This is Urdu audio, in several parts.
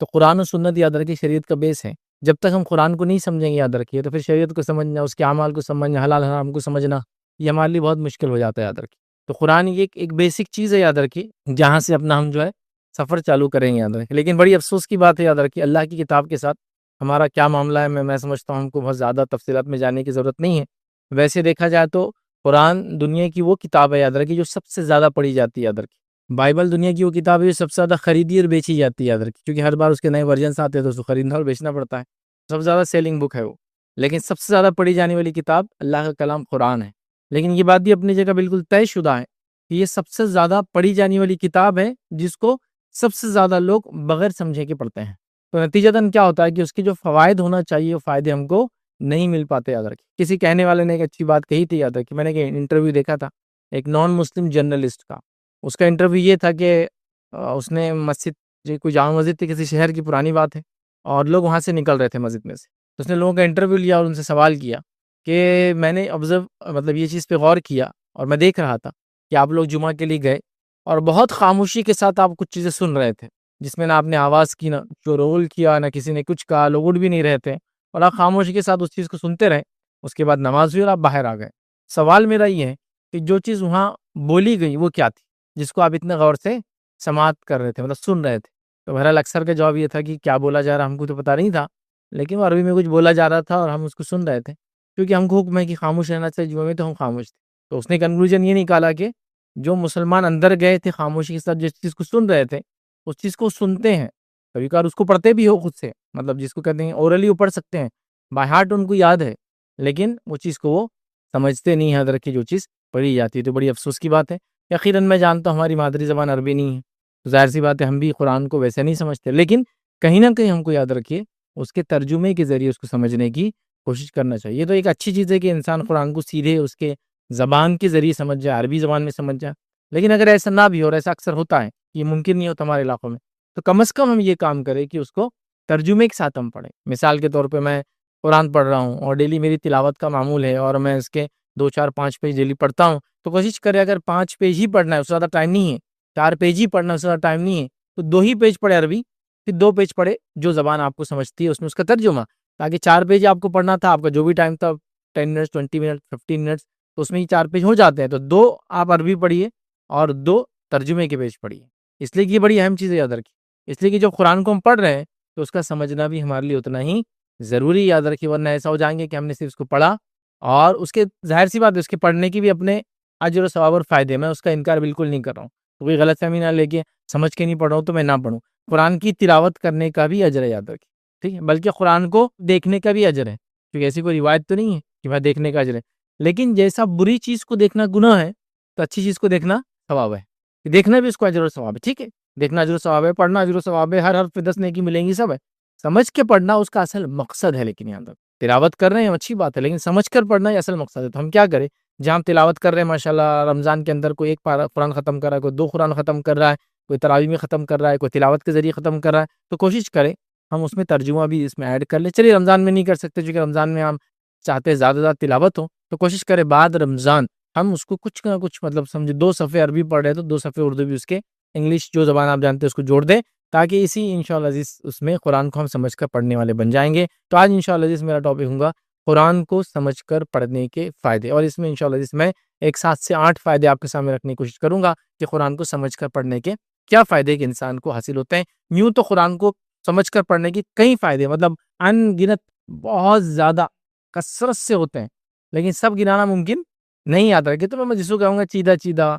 تو قرآن و سنت یاد رکھیے شریعت کا بیس ہے. جب تک ہم قرآن کو نہیں سمجھیں گے یاد رکھیے تو پھر شریعت کو سمجھنا، اس کے اعمال کو سمجھنا، حلال حرام کو سمجھنا یہ ہمارے لیے بہت مشکل ہو جاتا ہے یاد رکھیے. تو قرآن یہ ایک بیسک چیز ہے یاد رکھیے جہاں سے اپنا ہم جو ہے سفر چالو کریں گے یاد رکھیے. لیکن بڑی افسوس کی بات ہے یاد رکھیے اللہ کی کتاب کے ساتھ ہمارا کیا معاملہ ہے. میں سمجھتا ہوں ہم کو بہت زیادہ تفصیلات میں جانے کی ضرورت نہیں ہے. ویسے دیکھا جائے تو قرآن دنیا کی وہ کتاب ہے یاد رکھیے جو سب سے زیادہ پڑھی جاتی ہے یاد رکھیے. بائبل دنیا کی وہ کتاب ہے جو سب سے زیادہ خریدی اور بیچی جاتی ہے یاد رکھیے، کیونکہ ہر بار اس کے نئے ورژنس آتے ہیں تو اس کو خریدنا اور بیچنا پڑتا ہے. سب سے زیادہ سیلنگ بک ہے وہ. لیکن سب سے زیادہ پڑھی جانے والی کتاب اللہ کا کلام قرآن ہے. لیکن یہ بات بھی اپنی جگہ بالکل طے شدہ ہے کہ یہ سب سے زیادہ پڑھی جانے والی کتاب ہے جس کو سب سے زیادہ لوگ بغیر سمجھے کے پڑھتے ہیں. تو نتیجتاً کیا ہوتا ہے کہ اس کی جو فوائد ہونا چاہیے وہ فائدے ہم کو نہیں مل پاتے یاد رکھیے. کسی کہنے والے نے ایک اچھی بات کہی تھی یاد رکھیے، میں نے ایک انٹرویو دیکھا تھا ایک نان مسلم جرنلسٹ کا. اس کا انٹرویو یہ تھا کہ اس نے مسجد، جو کوئی جامع مسجد تھی کسی شہر کی پرانی بات ہے، اور لوگ وہاں سے نکل رہے تھے مسجد میں سے. تو اس نے لوگوں کا انٹرویو لیا اور ان سے سوال کیا کہ میں نے مطلب یہ چیز پہ غور کیا اور میں دیکھ رہا تھا کہ آپ لوگ جمعہ کے لیے گئے اور بہت خاموشی کے ساتھ آپ کچھ چیزیں سن رہے تھے جس میں نہ آپ نے آواز کی، نہ رول کیا، نہ کسی نے کچھ کہا، لوگ اٹھ بھی نہیں رہے تھے اور آپ خاموشی کے ساتھ اس چیز کو سنتے رہے. اس کے بعد نماز ہوئی اور آپ باہر آ گئے. سوال میرا یہ ہے کہ جو چیز وہاں بولی گئی وہ کیا تھی جس کو آپ اتنے غور سے سماعت کر رہے تھے، مطلب سن رہے تھے؟ تو بہرحال اکثر کا جواب یہ تھا کہ کیا بولا جا رہا ہم کو تو پتہ نہیں تھا، لیکن وہ عربی میں کچھ بولا جا رہا تھا اور ہم اس کو سن رہے تھے کیونکہ ہم کو حکم ہے کہ خاموش رہنا چاہیے جمعے میں، تو ہم خاموش تھے. تو اس نے کنکلوژن یہ نکالا کہ جو مسلمان اندر گئے تھے خاموشی کے ساتھ جس چیز کو سن رہے تھے اس چیز کو سنتے ہیں، کبھی کبھار اس کو پڑھتے بھی ہو خود سے، مطلب جس کو کہتے ہیں اورلی وہ پڑھ سکتے ہیں، بائی ہارٹ ان کو یاد ہے، لیکن وہ چیز کو وہ سمجھتے نہیں ہیں رکھے جو چیز پڑھی جاتی ہے. تو بڑی افسوس کی بات ہے. یقیناً میں جانتا ہوں ہماری مادری زبان عربی نہیں ہے، تو ظاہر سی بات ہے ہم بھی قرآن کو ویسے نہیں سمجھتے، لیکن کہیں نہ کہیں ہم کو یاد رکھیے اس کے ترجمے کے ذریعے اس کو سمجھنے کی کوشش کرنا چاہیے. تو ایک اچھی چیز ہے کہ انسان قرآن کو سیدھے اس کے زبان کے ذریعے سمجھ جائے، عربی زبان میں سمجھ جائے. لیکن اگر ایسا نہ بھی ہو، اور ایسا اکثر ہوتا ہے، یہ ممکن نہیں ہوتا ہمارے علاقوں میں، تو کم از کم ہم یہ کام کریں کہ اس کو ترجمے کے ساتھ ہم پڑھیں. مثال کے طور پہ میں قرآن پڑھ رہا ہوں اور ڈیلی میری تلاوت کا معمول ہے اور میں اس کے 2 4 5 پیج ڈیلی پڑھتا ہوں، تو کوشش کرے اگر 5 پیج ہی پڑھنا ہے، اس سے زیادہ ٹائم نہیں ہے، 4 پیج ہی پڑھنا ہے، اس سے زیادہ ٹائم نہیں ہے، تو 2 ہی پیج پڑھے عربی، پھر 2 پیج پڑھے جو زبان آپ کو سمجھتی ہے اس میں اس کا ترجمہ، تاکہ 4 پیج آپ کو پڑھنا تھا، آپ کا جو بھی ٹائم تھا 10 منٹ 20 منٹ 15 منٹ، تو اس میں ہی 4 پیج ہو جاتے ہیں. تو 2 آپ عربی پڑھیے اور 2 ترجمے کے پیج پڑھیے. اس لیے کہ یہ بڑی اہم چیز ہے یاد رکھیے. اس لیے کہ جب قرآن کو ہم پڑھ رہے ہیں تو اس کا سمجھنا بھی ہمارے لیے اتنا ہی ضروری یاد رکھیے، ورنہ ایسا ہو جائیں گے کہ ہم نے صرف اس کو پڑھا اور اس کے ظاہر سی بات ہے اس کے پڑھنے کی بھی اپنے اجر و ثواب اور فائدے، میں اس کا انکار بالکل نہیں کر رہا ہوں. تو کوئی غلط فہمی نہ لے کے سمجھ کے نہیں پڑھ رہا ہوں تو میں نہ پڑھوں. قرآن کی تلاوت کرنے کا بھی اجر ہے یاد رکھیے، ٹھیک ہے، بلکہ قرآن کو دیکھنے کا بھی اجر ہے، کیونکہ ایسی کوئی روایت تو نہیں ہے کہ بھائی دیکھنے کا اجر ہے. لیکن جیسا بری چیز کو دیکھنا گناہ ہے تو اچھی چیز کو دیکھنا ثواب ہے، دیکھنا بھی اس کو اجر و ثواب ہے. ٹھیک ہے، دیکھنا اجر و ثواب ہے، پڑھنا اجر و ثواب ہے، ہر حرف پہ 10 نیکی ملیں گی، سب ہے. سمجھ کے پڑھنا اس کا اصل مقصد ہے. لیکن یہاں تک تلاوت کر رہے ہیں اچھی بات ہے، لیکن سمجھ کر پڑھنا یہ اصل مقصد ہے. تو ہم کیا کریں، جہاں ہم تلاوت کر رہے ہیں ماشاءاللہ رمضان کے اندر کوئی 1 پارہ قرآن ختم کر رہا ہے، کوئی 2 قرآن ختم کر رہا ہے، کوئی تراویح میں ختم کر رہا ہے، کوئی تلاوت کے ذریعے ختم کر رہا ہے، تو کوشش کریں ہم اس میں ترجمہ بھی اس میں ایڈ کر لیں. چلیے رمضان میں نہیں کر سکتے کیونکہ رمضان میں ہم چاہتے ہیں زیادہ سے زیادہ تلاوت ہو، تو کوشش کریں بعد رمضان ہم اس کو کچھ نہ کچھ مطلب سمجھے 2 صفحے عربی پڑھ رہے ہیں تو 2 صفحے اردو بھی اس کے، انگلش جو زبان آپ جانتے ہیں اس کو جوڑ دیں، تاکہ اسی انشاءاللہ عزیز اس میں قرآن کو ہم سمجھ کر پڑھنے والے بن جائیں گے. تو آج انشاءاللہ عزیز میرا ٹاپک ہوگا قرآن کو سمجھ کر پڑھنے کے فائدے، اور اس میں انشاءاللہ عزیز میں ایک 7 سے 8 فائدے آپ کے سامنے رکھنے کی کوشش کروں گا کہ قرآن کو سمجھ کر پڑھنے کے کیا فائدے کہ انسان کو حاصل ہوتے ہیں. یوں تو قرآن کو سمجھ کر پڑھنے کی کئی فائدے، مطلب ان گنت بہت زیادہ کثرت سے ہوتے ہیں، لیکن سب گنانا ممکن نہیں یاد رکھے. تو میں جس کو کہوں گا چیدہ چیدہ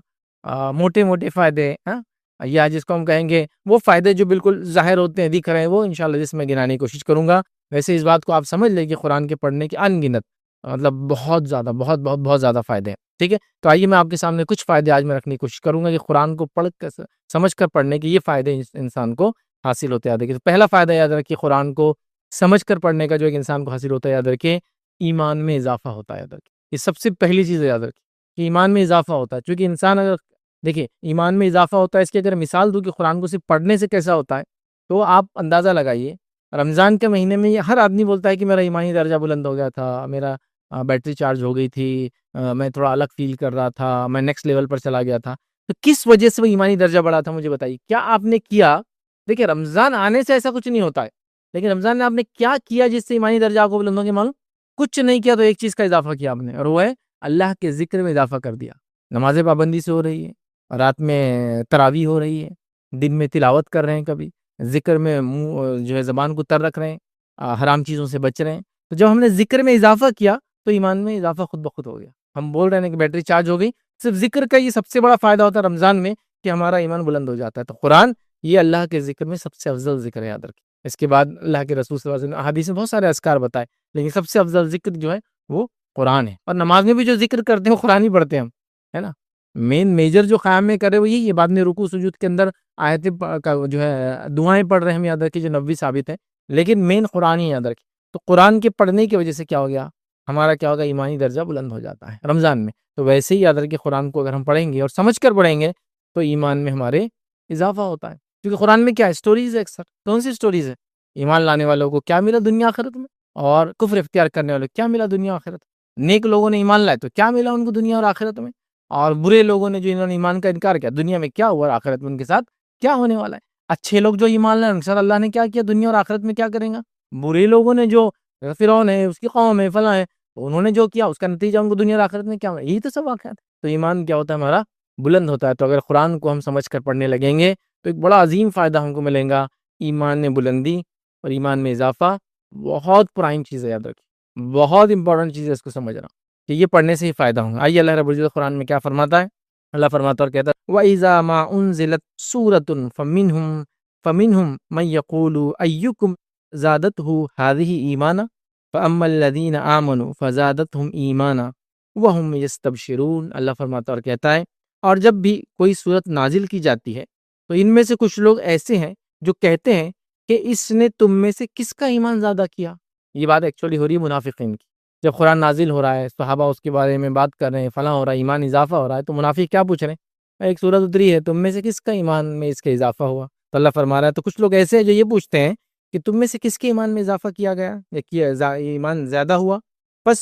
موٹے موٹے فائدے، یا جس کو ہم کہیں گے وہ فائدے جو بالکل ظاہر ہوتے ہیں دکھ رہے ہیں، وہ انشاءاللہ جس میں گنانے کی کوشش کروں گا. ویسے اس بات کو آپ سمجھ لیں کہ قرآن کے پڑھنے کے ان گنت مطلب بہت زیادہ بہت زیادہ فائدے ہیں. ٹھیک ہے، تو آئیے میں آپ کے سامنے کچھ فائدے آج میں رکھنے کی کوشش کروں گا کہ قرآن کو پڑھ کر سمجھ کر پڑھنے کے یہ فائدے انسان کو حاصل ہوتے یاد رکھیے. تو پہلا فائدہ یاد رکھیے قرآن کو سمجھ کر پڑھنے کا جو ایک انسان کو حاصل ہوتا ہے یاد رکھیے، ایمان میں اضافہ ہوتا ہے. یاد رکھیے یہ سب سے پہلی چیز ہے یاد رکھیے کہ ایمان میں اضافہ ہوتا ہے. چونکہ انسان اگر دیکھیں ایمان میں اضافہ ہوتا ہے، اس کی اگر مثال دوں کہ قرآن کو صرف پڑھنے سے کیسا ہوتا ہے تو آپ اندازہ لگائیے. رمضان کے مہینے میں یہ ہر آدمی بولتا ہے کہ میرا ایمانی درجہ بلند ہو گیا تھا، میرا بیٹری چارج ہو گئی تھی، میں تھوڑا الگ فیل کر رہا تھا، میں نیکسٹ لیول پر چلا گیا تھا. تو کس وجہ سے وہ ایمانی درجہ بڑھا تھا مجھے بتائیے، کیا آپ نے کیا دیکھیں رمضان آنے سے ایسا کچھ نہیں ہوتا ہے، لیکن رمضان میں آپ نے کیا کیا جس سے ایمانی درجہ آپ کو بلند ہو گیا معلوم؟ کچھ نہیں کیا تو ایک چیز کا اضافہ کیا آپ نے، اور وہ ہے اللہ کے ذکر میں اضافہ کر دیا. نماز پابندی سے ہو رہی ہے، رات میں تراویح ہو رہی ہے، دن میں تلاوت کر رہے ہیں، کبھی ذکر میں منہ جو ہے زبان کو تر رکھ رہے ہیں، حرام چیزوں سے بچ رہے ہیں. تو جب ہم نے ذکر میں اضافہ کیا تو ایمان میں اضافہ خود بخود ہو گیا. ہم بول رہے ہیں کہ بیٹری چارج ہو گئی. صرف ذکر کا یہ سب سے بڑا فائدہ ہوتا ہے رمضان میں کہ ہمارا ایمان بلند ہو جاتا ہے. تو قرآن یہ اللہ کے ذکر میں سب سے افضل ذکر ہے، یاد رکھیں. اس کے بعد اللہ کے رسول صلی اللہ علیہ وسلم حدیث میں بہت سارے اذکار بتائے، لیکن سب سے افضل ذکر جو ہے وہ قرآن ہے. اور نماز میں بھی جو ذکر کرتے ہیں وہ قرآن ہی پڑھتے ہیں ہم، ہے نا. میجر جو قیام میں کرے وہ یہی ہے. بعد میں رکوع سجود کے اندر آیتیں کا جو ہے دعائیں پڑھ رہے ہیں ہم، یاد رکھیں، جو نبوی ثابت ہے، لیکن مین قرآن ہی یاد رکھیں. تو قرآن کے پڑھنے کی وجہ سے کیا ہو گیا، ہمارا کیا ہوگا، ایمانی درجہ بلند ہو جاتا ہے رمضان میں. تو ویسے ہی یاد رکھیں قرآن کو اگر ہم پڑھیں گے اور سمجھ کر پڑھیں گے تو ایمان میں ہمارے اضافہ ہوتا ہے. کیونکہ قرآن میں کیا ہے، سٹوریز ہے اکثر. کون سی سٹوریز ہے؟ ایمان لانے والوں کو کیا ملا دنیا آخرت میں، اور کفر اختیار کرنے والوں کو کیا ملا دنیا آخرت میں. نیک لوگوں نے ایمان لائے تو کیا ملا ان کو دنیا اور آخرت میں، اور برے لوگوں نے جو انہوں نے ایمان کا انکار کیا دنیا میں کیا ہوا اور آخرت میں ان کے ساتھ کیا ہونے والا ہے. اچھے لوگ جو ایمان لائے ان کے ساتھ اللہ نے کیا کیا دنیا اور آخرت میں کیا کریں گا. برے لوگوں نے جو فرعون ہے، اس کی قوم ہے، فلاں ہے، انہوں نے جو کیا اس کا نتیجہ ان کو دنیا اور آخرت میں کیا ہوگا. یہی تو سب واقعات ہے. تو ایمان کیا ہوتا ہے ہمارا، بلند ہوتا ہے. تو اگر قرآن کو ہم سمجھ کر پڑھنے لگیں گے تو ایک بڑا عظیم فائدہ ہم کو ملے گا. ایمان میں بلندی اور ایمان میں اضافہ بہت پرائم چیز ہے، یاد رکھیں، بہت امپورٹنٹ چیز ہے اس کو سمجھنا کہ یہ پڑھنے سے ہی فائدہ ہوگا. آئیے اللہ رب العزت قرآن میں کیا فرماتا ہے. اللہ فرماتا اور کہتا ہے وَإِذَا مَا أُنزِلَتْ سُورَةٌ فَمِنْهُمْ مَن يَقُولُ أَيُّكُمْ زَادَتْهُ هَٰذِهِ إِيمَانًا فَأَمَّا الَّذِينَ آمَنُوا فَزَادَتْهُمْ إِيمَانًا وَهُمْ يَسْتَبْشِرُونَ. اللہ فرماتا اور کہتا ہے اور جب بھی کوئی صورت نازل کی جاتی ہے تو ان میں سے کچھ لوگ ایسے ہیں جو کہتے ہیں کہ اس نے تم میں سے کس کا ایمان زیادہ کیا. یہ بات ایکچولی ہو رہی ہے منافقین کی. جب قرآن نازل ہو رہا ہے، صحابہ اس کے بارے میں بات کر رہے ہیں، فلاں ہو رہا ہے، ایمان اضافہ ہو رہا ہے، تو منافق کیا پوچھ رہے ہیں، ایک سورت اتری ہے، تم میں سے کس کا ایمان میں اس کا اضافہ ہوا. تو اللہ فرما رہا ہے تو کچھ لوگ ایسے ہیں جو یہ پوچھتے ہیں کہ تم میں سے کس کے ایمان میں اضافہ کیا گیا یا کیا ایمان زیادہ ہوا. بس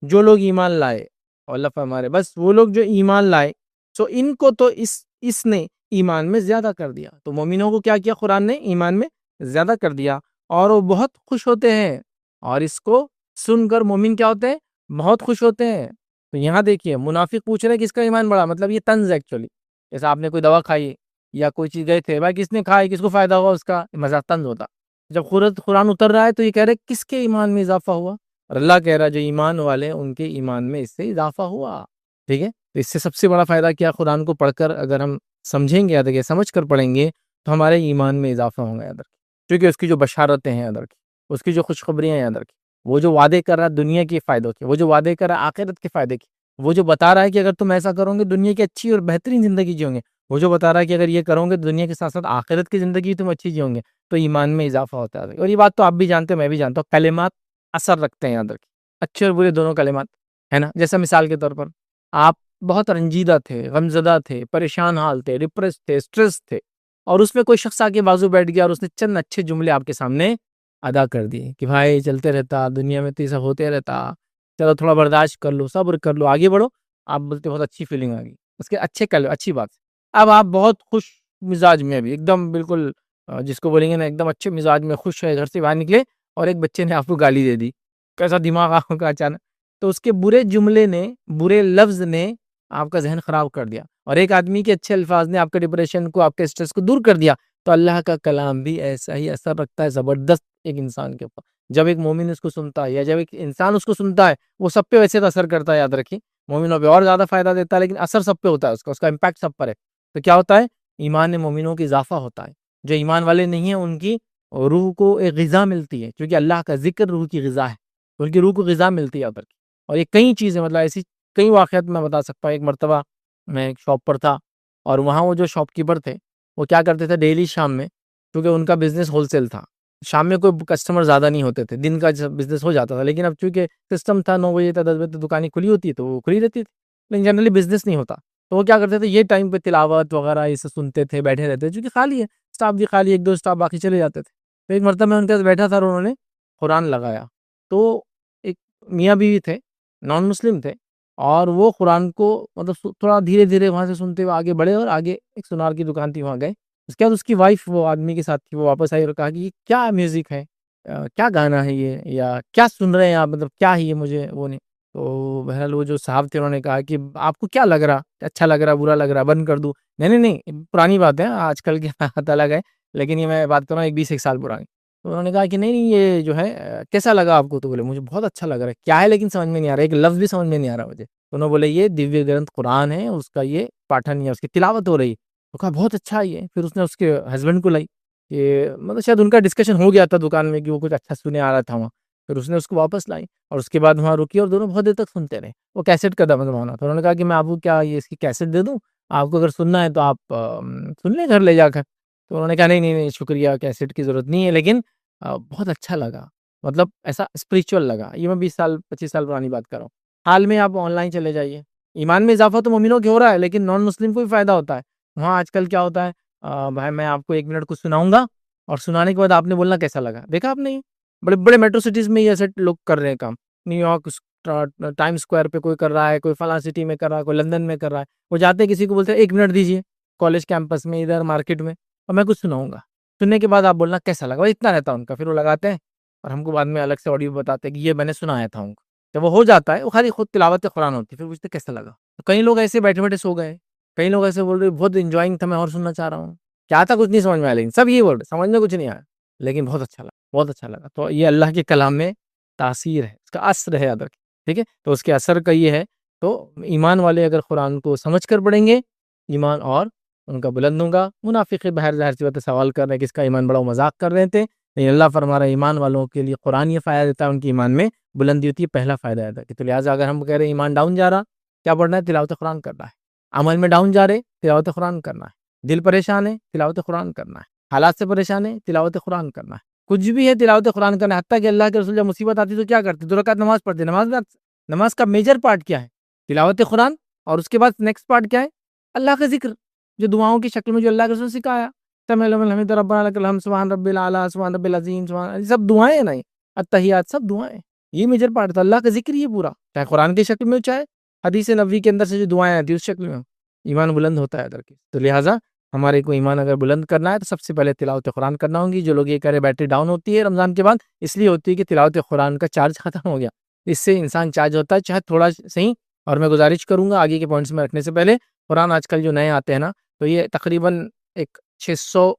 جو لوگ ایمان لائے، اور اللہ فرما رہے بس وہ لوگ جو ایمان لائے تو ان کو تو اس نے ایمان میں زیادہ کر دیا. تو مومنوں کو کیا کیا قرآن نے، ایمان میں زیادہ کر دیا، اور وہ بہت خوش ہوتے ہیں. اور اس کو سن کر مومن کیا ہوتے ہیں، بہت خوش ہوتے ہیں. تو یہاں دیکھیے منافق پوچھ رہے ہیں کس کا ایمان بڑا، مطلب یہ طنز ایکچولی. جیسے آپ نے کوئی دوا کھائی یا کوئی چیز گئے تھے، بھائی کس نے کھائی، کس کو فائدہ ہوا اس کا، مزاق طنز ہوتا. جب قرآن اتر رہا ہے تو یہ کہہ رہے کس کے ایمان میں اضافہ ہوا، اور اللہ کہہ رہا جو ایمان والے ان کے ایمان میں اس سے اضافہ ہوا. ٹھیک ہے. تو اس سے سب سے بڑا فائدہ کیا، قرآن کو پڑھ کر اگر ہم سمجھیں گے، یاد رکھیں سمجھ کر پڑھیں گے تو ہمارے ایمان میں اضافہ ہوگا. یاد رکھیں کیونکہ اس کی جو بشارتیں ہیں، یاد رکھیں اس کی جو خوشخبریاں ہیں، یاد رکھیں وہ جو وعدے کر رہا ہے دنیا کے فائدوں کے، وہ جو وعدے کر رہا ہے آخرت کے فائدے کی، وہ جو بتا رہا ہے کہ اگر تم ایسا کرو گے دنیا کی اچھی اور بہترین زندگی جیو گے، وہ جو بتا رہا ہے کہ اگر یہ کرو گے دنیا کے ساتھ ساتھ آخرت کی زندگی تم اچھی جیو گے. تو ایمان میں اضافہ ہوتا ہے. اور یہ بات تو آپ بھی جانتے ہو، میں بھی جانتا ہوں، کلمات اثر رکھتے ہیں. یاد رکھیں اچھے اور برے دونوں کلمات، ہے نا. جیسا مثال کے طور پر آپ بہت رنجیدہ تھے، غمزدہ تھے، پریشان حال تھے، ڈپریس تھے، سٹریس تھے، اور اس میں کوئی شخص آ کے بازو بیٹھ گیا اور اس نے چند اچھے جملے آپ کے سامنے ادا کر دیے کہ بھائی چلتے رہتا، دنیا میں تو یہ سب ہوتے رہتا، چلو تھوڑا برداشت کر لو، صبر کر لو، آگے بڑھو. آپ بولتے بہت اچھی فیلنگ آ گئی، اس کے اچھے اچھی بات. اب آپ بہت خوش مزاج میں ابھی ایک دم بالکل جس کو بولیں گے نا ایک دم اچھے مزاج میں خوش ہے، گھر سے باہر نکلے اور ایک بچے نے آپ کو گالی دے دی. کیسا دماغ آپ کا اچانک. تو اس کے برے جملے نے، برے لفظ نے آپ کا ذہن خراب کر دیا، اور ایک آدمی کے اچھے الفاظ نے آپ کے ڈپریشن کو، آپ کے اسٹریس کو دور کر دیا. تو اللہ کا کلام بھی ایسا ہی اثر رکھتا ہے زبردست ایک انسان کے اوپر. جب ایک مومن اس کو سنتا ہے یا جب ایک انسان اس کو سنتا ہے، وہ سب پہ ویسے تو اثر کرتا ہے. یاد رکھیں مومنوں پہ اور زیادہ فائدہ دیتا ہے، لیکن اثر سب پہ ہوتا ہے، اس کا امپیکٹ سب پر ہے. تو کیا ہوتا ہے، ایمان مومنوں کی اضافہ ہوتا ہے. جو ایمان والے نہیں ہیں ان کی روح کو ایک غذا ملتی ہے، کیونکہ اللہ کا ذکر روح کی غذا ہے، ان کی روح کو غذا ملتی ہے ادھر کی. اور یہ کئی چیزیں، مطلب ایسی کئی واقعات میں بتا سکتا ہوں. ایک مرتبہ میں ایک شاپ پر تھا، اور وہاں وہ جو شاپ کیپر تھے وہ کیا کرتے تھے ڈیلی شام میں، کیونکہ ان کا بزنس ہول سیل تھا، شام میں کوئی کسٹمر زیادہ نہیں ہوتے تھے، دن کا بزنس ہو جاتا تھا. لیکن اب چونکہ سسٹم تھا 9 بجے تک 10 بجے تک دکانیں کھلی ہوتی تو وہ کھلی رہتی تھی، لیکن جنرلی بزنس نہیں ہوتا. تو وہ کیا کرتے تھے یہ ٹائم پہ تلاوت وغیرہ یہ سب سنتے تھے، بیٹھے رہتے تھے، چونکہ خالی ہے اسٹاف بھی خالی، ایک دو اسٹاف باقی چلے جاتے تھے. تو ایک مرتبہ میں ان کے ساتھ بیٹھا تھا اور انہوں نے قرآن لگایا. تو ایک میاں بیوی تھے، نان مسلم تھے، اور وہ قرآن کو مطلب تھوڑا دھیرے دھیرے وہاں سے سنتے ہوئے آگے بڑھے، اور آگے ایک سنار کی دکان تھی وہاں گئے. اس کے بعد اس کی وائف وہ آدمی کے ساتھ تھی، وہ واپس آئی اور کہا کہ یہ کیا میوزک ہے، کیا گانا ہے یہ، یا کیا سن رہے ہیں آپ، مطلب کیا ہے یہ، مجھے وہ نہیں. تو بہرحال وہ جو صاحب تھے انہوں نے کہا کہ آپ کو کیا لگ رہا، اچھا لگ رہا، برا لگ رہا، بند کر دوں؟ نہیں نہیں نہیں، پرانی بات ہے، آج کل کی بات الگ ہے، لیکن یہ میں بات کر رہا ہوں 21 سال پرانی. تو انہوں نے کہا کہ نہیں نہیں یہ جو ہے کیسا لگا آپ کو؟ تو بولے مجھے بہت اچھا لگ رہا ہے. کیا ہے لیکن سمجھ میں نہیں آ رہا، ایک لفظ بھی سمجھ میں نہیں آ رہا مجھے. تو انہوں نے بولے یہ دیویہ گرنتھ قرآن ہے، اس کا یہ پاٹھن یا اس کی تلاوت ہو رہی. تو کہا بہت اچھا ہے یہ. پھر اس نے اس کے ہسبینڈ کو لائی، کہ مطلب شاید ان کا ڈسکشن ہو گیا تھا دکان میں کہ وہ کچھ اچھا سنے آ رہا تھا وہاں. پھر اس نے اس کو واپس لائی اور اس کے بعد وہاں رکی اور دونوں بہت دیر تک سنتے رہے. وہ کیسٹ کا زمانہ تھا. انہوں نے کہا کہ میں آپ کو کیا یہ اس کی کیسٹ دے دوں، آپ کو اگر سننا ہے تو آپ سن لیں گھر لے جا کر. تو انہوں نے کہا نہیں نہیں نہیں شکریہ، کیسٹ کی ضرورت نہیں ہے، لیکن بہت اچھا لگا، مطلب ایسا اسپریچول لگا. یہ میں 20 سال 25 سال پرانی بات کر رہا ہوں. حال میں آپ آن لائن چلے جائیے، ایمان میں اضافہ تو مومنوں کے ہو رہا ہے، لیکن نان مسلم کو بھی فائدہ ہوتا ہے. وہاں آج کل کیا ہوتا ہے، بھائی میں آپ کو 1 منٹ کچھ سناؤں گا اور سنانے کے بعد آپ نے بولنا کیسا لگا. دیکھا آپ نے، یہ بڑے بڑے میٹرو سٹیز میں یہ ایسے لوگ کر رہے ہیں کام. نیو یارک ٹائم اسکوائر پہ کوئی کر رہا ہے، کوئی فلاں سٹی میں کر رہا ہے، کوئی لندن میں کر رہا ہے. وہ جاتے ہیں کسی کو بولتے ہیں 1 منٹ دیجیے کالج کیمپس میں، ادھر مارکیٹ میں، اور میں کچھ سناؤں گا. سننے کے بعد آپ بولنا کیسا لگا، اتنا رہتا ہے ان کا. پھر وہ لگاتے ہیں اور ہم کو بعد میں الگ سے آڈیو بتاتے ہیں کہ یہ میں نے سنایا تھا ان کو. جب وہ ہو جاتا ہے، وہ خالی خود تلاوت قرآن ہوتی ہے، پھر پوچھتے کیسا لگا. تو کئی لوگ ایسے بیٹھے بیٹھے سو گئے، کئی لوگ ایسے بول رہے بہت انجوائنگ تھا، میں اور سننا چاہ رہا ہوں. کیا تھا کچھ نہیں سمجھ میں آیا، لیکن سب یہ بول رہے سمجھ میں کچھ نہیں آیا، لیکن بہت اچھا لگا، بہت اچھا لگا. تو یہ اللہ کے کلام میں تاثیر ہے، اس کا اثر ہے یاد رکھیں. ٹھیک ہے، تو اس کے اثر کا یہ ہے. تو ایمان والے اگر قرآن کو سمجھ کر پڑھیں گے، ایمان اور ان کا بلند ہوگا. منافق بہر ظاہر سی بات ہے سوال کر رہے ہیں کس کا ایمان بڑا، مذاق کر رہے تھے. لیکن اللہ فرما رہا ہے ایمان والوں کے لیے قرآن یہ فائدہ دیتا ہے، ان کی ایمان میں بلندی ہوتی ہے، پہلا فائدہ دیتا ہے. تو لہٰذا اگر ہم کہہ رہے ہیں ایمان ڈاؤن جا رہا، کیا پڑھنا ہے؟ تلاوت قرآن کرنا ہے. عمل میں ڈاؤن جا رہے، تلاوت قرآن کرنا ہے. دل پریشان ہے، تلاوت قرآن کرنا ہے. حالات سے پریشان ہے، تلاوت قرآن کرنا ہے. کچھ بھی ہے، تلاوت قرآن کرنا ہے. حتیٰ کہ اللہ کے رسول جب مصیبت آتی تو کیا کرتے؟ 2 رکعت نماز پڑھتے. نماز کا میجر پارٹ کیا ہے؟ تلاوت قرآن. اور اس کے بعد نیکسٹ پارٹ کیا ہے؟ اللہ کا ذکر، جو دعاؤں کی شکل میں جو اللہ کے رسول نے سکھایا. سمیع لمن حمید ربنا لک الحمد سبحان ربی الاعلیٰ سبحان ربی العظیم سبحان، سب دعائیں ہیں. نہیں التحیات سب دعائیں. یہ میجر پارٹ تھا، اللہ کا ذکر یہ پورا، چاہے قرآن کی شکل میں چاہے حدیث نبوی کے اندر سے جو دعائیں آتی ہیں اس شکل میں. ایمان بلند ہوتا ہے ادھر کی. تو لہٰذا ہمارے کو ایمان اگر بلند کرنا ہے تو سب سے پہلے تلاوت قرآن کرنا ہوگی. جو لوگ یہ کہہ رہے بیٹری ڈاؤن ہوتی ہے رمضان کے بعد، اس لیے ہوتی ہے کہ تلاوت قرآن کا چارج ختم ہو گیا. اس سے انسان چارج ہوتا ہے، چاہے تھوڑا صحیح. اور میں گزارش کروں گا آگے کے پوائنٹس میں رکھنے سے پہلے، قرآن آج کل جو نئے آتے ہیں نا، تو یہ تقریباً ایک 600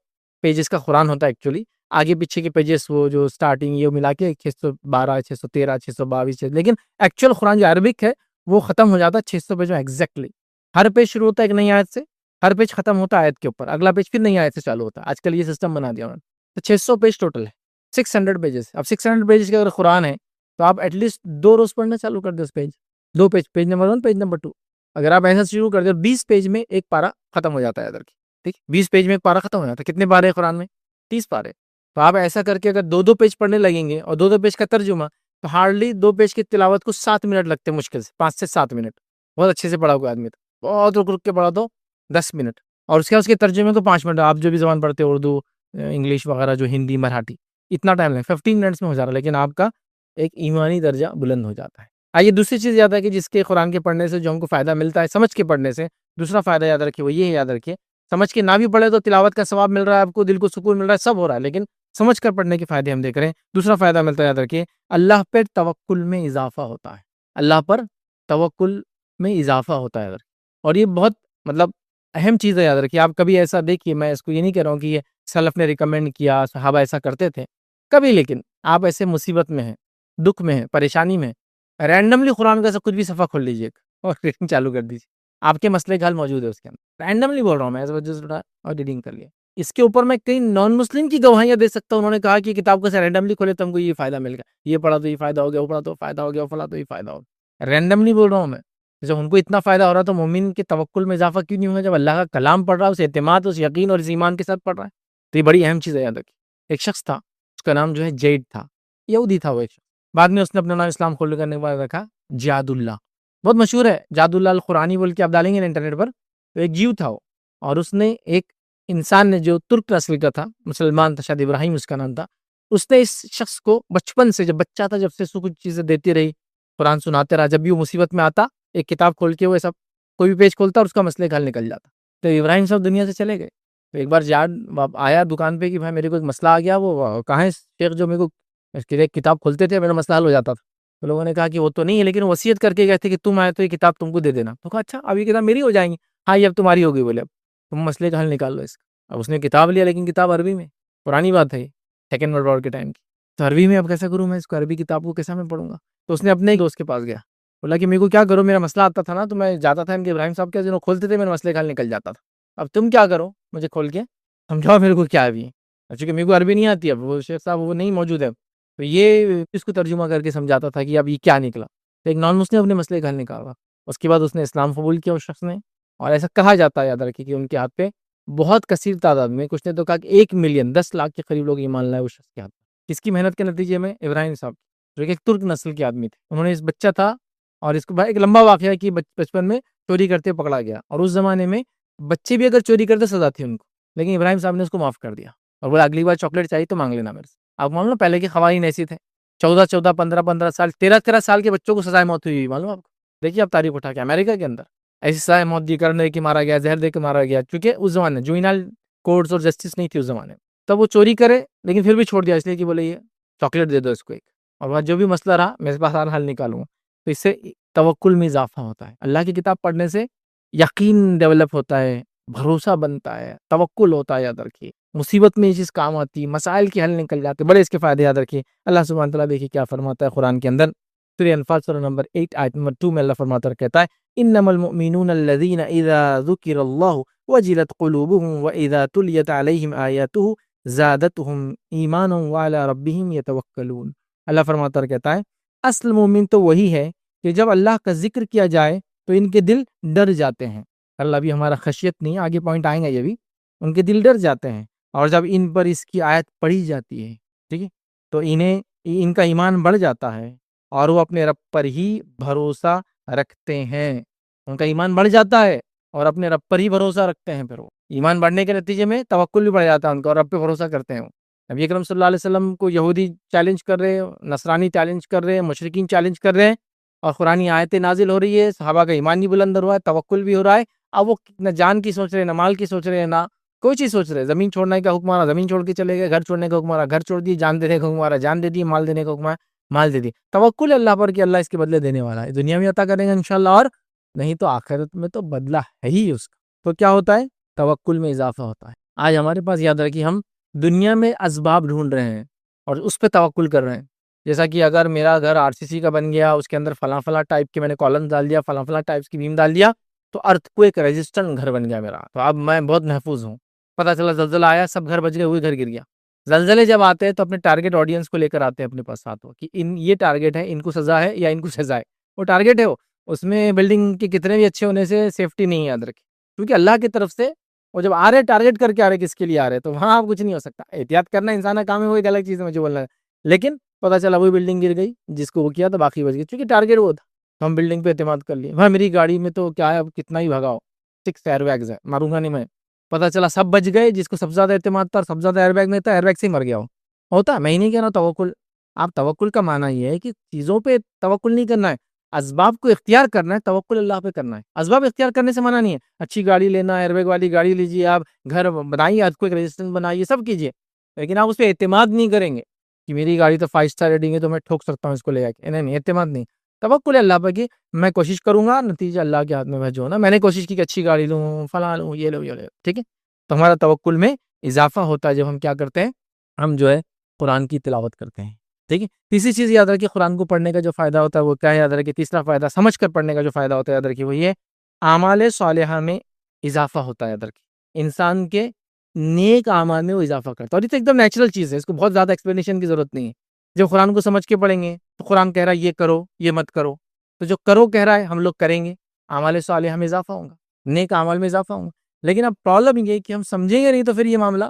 پیجز کا قرآن ہوتا ہے ایکچولی. آگے پیچھے کے پیجز وہ جو سٹارٹنگ یہ ملا کے 612 613 622، لیکن ایکچوئل قرآن جو عربک ہے وہ ختم ہو جاتا ہے 600 پیج میں ایگزیکٹلی. ہر پیج شروع ہوتا ہے ایک نئی آیت سے، ہر پیج ختم ہوتا ہے آیت کے اوپر، اگلا پیج پھر نئی آیت سے چالو ہوتا ہے. آج کل یہ سسٹم بنا دیا انہوں نے. تو 600 پیج ٹوٹل ہے، 600 پیجز. اب 600 پیجز کا اگر قرآن ہے تو آپ ایٹ لیسٹ 2 روز پڑھنا چالو کر دیں اس page, 2 page, page number 1 page number 2. اگر آپ ایسا شروع کر دیں 20 پیج میں ایک پارا ختم ہو جاتا ہے ادھر کی. ٹھیک، 20 پیج میں ایک پارا ختم ہو جاتا ہے. کتنے پارے ہیں قرآن میں؟ 30 پارے. تو آپ ایسا کر کے اگر 2 پیج پڑھنے لگیں گے اور 2 پیج کا ترجمہ، تو ہارڈلی 2 پیج کی تلاوت کو 7 منٹ لگتے ہیں، مشکل سے 5 سے 7 منٹ. بہت اچھے سے پڑھا کوئی آدمی تو بہت رک رک کے پڑھا تو 10 منٹ. اور اس کے ترجمے کو 5 منٹ. آپ جو بھی زبان پڑھتے ہیں، اردو، انگلش وغیرہ، جو ہندی مراٹھی، اتنا ٹائم لگے 15 منٹس میں ہو جا رہا ہے، لیکن آپ کا ایک ایمانی درجہ بلند ہو جاتا ہے. آئیے دوسری چیز یاد ہے کہ جس کے قرآن کے پڑھنے سے جو ہم کو فائدہ ملتا ہے سمجھ کے پڑھنے سے، دوسرا فائدہ یاد رکھیے، وہ یہ ہے، یاد رکھیے سمجھ کے نہ بھی پڑھے تو تلاوت کا ثواب مل رہا ہے آپ کو، دل کو سکون مل رہا ہے، سب ہو رہا ہے، لیکن سمجھ کر پڑھنے کے فائدے ہم دیکھ رہے ہیں. دوسرا فائدہ ملتا ہے، یاد رکھیے اللہ پر توکل میں اضافہ ہوتا ہے. اللہ پر توکل میں اضافہ ہوتا ہے. اور یہ بہت مطلب اہم چیز ہے، یاد رکھیے. آپ کبھی ایسا دیکھیے، میں اس کو یہ نہیں کہہ رہا ہوں کہ یہ سلف نے ریکمینڈ کیا، صحابہ ایسا کرتے تھے کبھی، لیکن آپ ایسے مصیبت میں ہیں، دکھ میں ہیں، پریشانی میں، رینڈملی قرآن کا کچھ بھی صفحہ کھول لیجیے اور ریڈنگ چالو کر دیجیے، آپ کے مسئلے کا حل موجود ہے اس کے اندر. رینڈملی بول رہا ہوں میں، ایز وجہ سے اٹھا اور ریڈنگ کر لیا. اس کے اوپر میں کئی نان مسلم کی گواہیاں دے سکتا ہوں. انہوں نے کہا کہ کتاب کو رینڈملی کھولے تو ہم کو یہ فائدہ مل گیا، یہ پڑھا تو یہ فائدہ ہو گیا، وہ پڑھا تو فائدہ ہو گیا، وہ پڑھا تو یہ فائدہ ہو گیا. رینڈملی بول رہا ہوں میں. جب ان کو اتنا فائدہ ہو رہا تو مومن کے توکل میں اضافہ کیوں نہیں ہوگا؟ جب اللہ کا کلام پڑھ رہا ہے، اس اعتماد، اس یقین اور اس ایمان کے ساتھ پڑھ رہا ہے. تو یہ بڑی اہم چیز ہے، یاد رکھیے. ایک شخص تھا، اس کا نام جو ہے جیڈ تھا، یہودی تھا وہ ایک شخص. بعد میں اس نے اپنا نام اسلام قبول کرنے کے بعد رکھا جاد اللہ. بہت مشہور ہے جاد اللہ القرآنی بول کے، آپ ڈالیں گے انٹرنیٹ پر. تو ایک جیو تھا وہ، اور اس نے ایک انسان نے جو ترک نسل کا تھا، مسلمان تھا، شاید ابراہیم اس کا نام تھا، اس نے اس شخص کو بچپن سے، جب بچہ تھا، جب سے اس کو کچھ چیزیں دیتی رہی، قرآن سناتے رہا. جب بھی وہ مصیبت میں آتا، ایک کتاب کھول کے وہ ایسا کوئی بھی پیج کھولتا اور اس کا مسئلے کا حل نکل جاتا. تو ابراہیم صاحب دنیا سے چلے گئے. تو ایک بار یاد آیا دکان پہ کہ بھائی میرے کو ایک مسئلہ آ گیا، وہ کہاں ہے شیخ جو میرے کو ایک کتاب کھولتے تھے میرا مسئلہ حل ہو جاتا تھا. تو لوگوں نے کہا کہ وہ تو نہیں ہے، لیکن وصیت کر کے گئے تھے کہ تم آئے تو یہ کتاب تم کو دے دینا. تو کہا اچھا اب یہ کتاب میری ہو جائیں گی. ہاں یہ اب تمہاری ہوگی. بولے اب تم مسئلے کا حل نکال لو اس کا. اب اس نے کتاب لیا، لیکن کتاب عربی میں. پرانی بات ہے یہ، سیکنڈ ورلڈ وار کے ٹائم کی. تو عربی میں اب کیسا کروں میں اس کو، عربی کتاب کو کیسا میں پڑھوں گا؟ تو اس نے اپنے دوست کے پاس گیا، بولا کہ میرے کو کیا کرو، میرا مسئلہ آتا تھا نا تو میں جاتا تھا ان کے ابراہیم صاحب کے، جنہوں کھولتے تھے میرے مسئلے کا حل نکل جاتا تھا. اب تم کیا کرو، مجھے کھول کے سمجھاؤ میرے کو کیا ابھی. چونکہ میرے کو عربی نہیں آتی، اب وہ شیخ صاحب وہ نہیں موجود ہے، تو یہ اس کو ترجمہ کر کے سمجھاتا تھا کہ اب یہ کیا نکلا. تو ایک نان مسلم اپنے مسئلے کا حل نکالا. اس کے بعد اس نے اسلام قبول کیا اس شخص نے. اور ایسا کہا جاتا ہے، یاد رکھیے، کہ ان کے ہاتھ پہ بہت کثیر تعداد میں، کچھ نے تو کہا کہ 1 ملین 10 لاکھ کے قریب لوگ ایمان لائے اس شخص کے ہاتھ. کس کی محنت کے نتیجے میں؟ ابراہیم صاحب، جو کہ ایک ترک نسل کے آدمی تھے. انہوں نے اس بچہ تھا، اور اس کو ایک لمبا واقعہ کہ بچپن میں چوری کرتے پکڑا گیا، اور اس زمانے میں بچے بھی اگر چوری کرتے سزا تھی ان کو، لیکن ابراہیم صاحب نے اس کو معاف کر دیا اور بولا اگلی بار چاکلیٹ چاہیے تو مانگ لینا میرے سے. آپ مان لو پہلے کے خواتین ایسی تھے، 14 15 سال 13 سال کے بچوں کو سزائے موت ہوئی معلوم آپ کو. دیکھیے آپ تاریخ اٹھا کے امریکہ کے اندر ایسی سزائے موت دی کر دے کے مارا گیا، زہر دے کے مارا گیا. کیونکہ اس زمانے جوئنل کورٹس اور جسٹس نہیں تھی اس زمانے میں. تب وہ چوری کرے لیکن پھر بھی چھوڑ دیا، اس لیے کہ بولے یہ چاکلیٹ دے دو اس کو ایک، اور بعد جو بھی مسئلہ رہا میرے پاس حل نکالوں گا. تو اس سے توکل میں اضافہ ہوتا ہے. اللہ کی کتاب پڑھنے سے یقین ڈیولپ ہوتا ہے، بھروسہ بنتا ہے، توکل ہوتا ہے. یاد رکھیے مصیبت میں یہ چیز کام آتی، مسائل کے حل نکل جاتے، بڑے اس کے فائدے. یاد رکھیے اللہ سبحانہ وتعالیٰ دیکھیے کیا فرماتا ہے قرآن کے اندر. سورہ انفال سورہ نمبر 8 آیت نمبر 2 میں اللہ فرماتا ہے، کہتا ہے انما المؤمنون الذين اذا ذكر الله وجلت قلوبهم واذا تليت عليهم آیاته زادتهم ایمانا وعلى ربهم يتوکلون. اللہ فرماتا ہے، کہتا ہے اصل مومن تو وہی ہے کہ جب اللہ کا ذکر کیا جائے تو ان کے دل ڈر جاتے ہیں. اللہ بھی ہمارا خشیت نہیں، آگے پوائنٹ آئیں گا یہ بھی. ان کے دل ڈر جاتے ہیں، اور جب ان پر اس کی آیت پڑھی جاتی ہے، ٹھیک ہے، تو ان کا ایمان بڑھ جاتا ہے، اور وہ اپنے رب پر ہی بھروسہ رکھتے ہیں. ان کا ایمان بڑھ جاتا ہے اور اپنے رب پر ہی بھروسہ رکھتے ہیں. پھر وہ ایمان بڑھنے کے نتیجے میں توکل بھی بڑھ جاتا ہے ان کا، اور رب پہ بھروسہ کرتے ہیں. نبی اکرم صلی اللہ علیہ وسلم کو یہودی چیلنج کر رہے ہیں، نصرانی چیلنج کر رہے ہیں، مشرکین چیلنج کر رہے ہیں، اور قرآن آیتیں نازل ہو رہی ہے، صحابہ کا ایمان بھی بلند ہو رہا ہے، توکل بھی ہو رہا ہے. اب وہ نہ جان کی سوچ رہے ہیں، نہ مال کی سوچ رہے ہیں، نہ کوئی چیز سوچ رہے ہیں. زمین چھوڑنے کا حکم آ رہا، زمین چھوڑ کے چلے گئے. گھر چھوڑنے کا حکم آ رہا، گھر چھوڑ دی. جان دینے کا حکم آ رہا، جان دے دی. مال دینے کا حکم آ رہا، مال دے دی. توکل اللہ پر کہ اللہ اس کے بدلے دینے والا ہے، دنیا میں عطا کریں گے انشاءاللہ، اور نہیں تو آخرت میں تو بدلہ ہے ہی اس کا. تو کیا ہوتا ہے؟ توکل میں اضافہ ہوتا ہے. آج ہمارے پاس یاد رکھیے ہم دنیا میں اسباب ڈھونڈ رہے ہیں اور اس پہ توکل کر رہے ہیں. جیسا کہ اگر میرا گھر RCC کا بن گیا، اس کے اندر فلاں فلاں ٹائپ کے میں نے کالم ڈال دیا، فلاں فلاں ٹائپس کی بیم ڈال دیا، تو ارتھ کوئک ریزسٹنٹ گھر بن گیا میرا، تو اب میں بہت محفوظ ہوں. پتہ چلا زلزلہ آیا، سب گھر بچ گئے، ہوئے گھر گر گیا. زلزلے جب آتے ہیں تو اپنے ٹارگٹ آڈینس کو لے کر آتے ہیں اپنے پاس ساتھ ہو، کہ یہ ٹارگٹ ہے، ان کو سزا ہے یا ان کو سزا ہے. وہ ٹارگٹ ہے، اس میں بلڈنگ کے کتنے بھی اچھے ہونے سے سیفٹی نہیں ہے. یاد رکھیں کیونکہ اللہ کی طرف سے وہ جب آ رہے ٹارگٹ کر کے آ رہے کس کے لیے آ رہے، تو وہاں آپ کچھ نہیں ہو سکتا. احتیاط کرنا انسان کا کام ہے، وہ ایک الگ چیز ہے مجھے بولنا ہے. لیکن پتہ چلا وہی بلڈنگ گر گئی جس کو وہ کیا، تو باقی بچ گئی، کیونکہ ٹارگٹ وہ تھا. تو ہم بلڈنگ پہ اعتماد کر لیے. بھائی میری گاڑی میں تو کیا ہے، اب کتنا ہی بھگاؤ 6 ایئر بیگز ہے، ماروں گا نہیں میں. پتہ چلا سب بچ گئے، جس کو سب سے زیادہ اعتماد تھا، سب سے زیادہ ایئر بیگ نہیں تھا، ایئر بیگ سے ہی مر گیا. ہوتا میں ہی نہیں کہہ رہا توکل. آپ توکل کا معنی یہ ہے کہ چیزوں پہ توکل نہیں کرنا ہے، اسباب کو اختیار کرنا ہے، توکل اللہ پہ کرنا ہے. اسباب اختیار کرنے سے منع نہیں ہے. اچھی گاڑی لینا، ایئر بیگ والی گاڑی لیجیے، آپ گھر بنائیے، ارتھ کوئک ریزسٹنس بنائیے، سب کیجیے، لیکن آپ اس پہ اعتماد نہیں کریں گے کہ میری گاڑی تو 5 اسٹار ریٹنگ ہے تو میں ٹھوک سکتا ہوں اس کو لے جا کے. نہیں، اعتماد نہیں. توکل اللہ پہ کہ میں کوشش کروں گا، نتیجہ اللہ کے ہاتھ میں ہے. جو نا میں نے کوشش کی کہ اچھی گاڑی لوں، فلاں لوں، یہ لوں، یہ لوں، ٹھیک ہے. تو ہمارا توکل میں اضافہ ہوتا ہے جب ہم کیا کرتے ہیں، ہم جو ہے قرآن کی تلاوت کرتے ہیں. ٹھیک ہے. تیسری چیز یاد رکھیے قرآن کو پڑھنے کا جو فائدہ ہوتا ہے وہ کیا ہے، یاد رکھیے. تیسرا فائدہ سمجھ کر پڑھنے کا جو فائدہ ہوتا ہے، یاد رکھیے وہ یہ اعمال صالحہ میں اضافہ ہوتا ہے. یاد رکھیے انسان کے نیک اعمال میں وہ اضافہ کرتا ہے، اور یہ تو ایک دم نیچرل چیز ہے، اس کو بہت زیادہ ایکسپلینیشن کی ضرورت نہیں ہے. جب قرآن کو سمجھ کے پڑھیں گے تو قرآن کہہ رہا ہے یہ کرو، یہ مت کرو، تو جو کرو کہہ رہا ہے ہم لوگ کریں گے، اعمال صالحہ میں اضافہ ہوگا، نیک اعمال میں اضافہ ہوگا. لیکن اب پرابلم یہ ہے کہ ہم سمجھیں گے نہیں تو پھر یہ معاملہ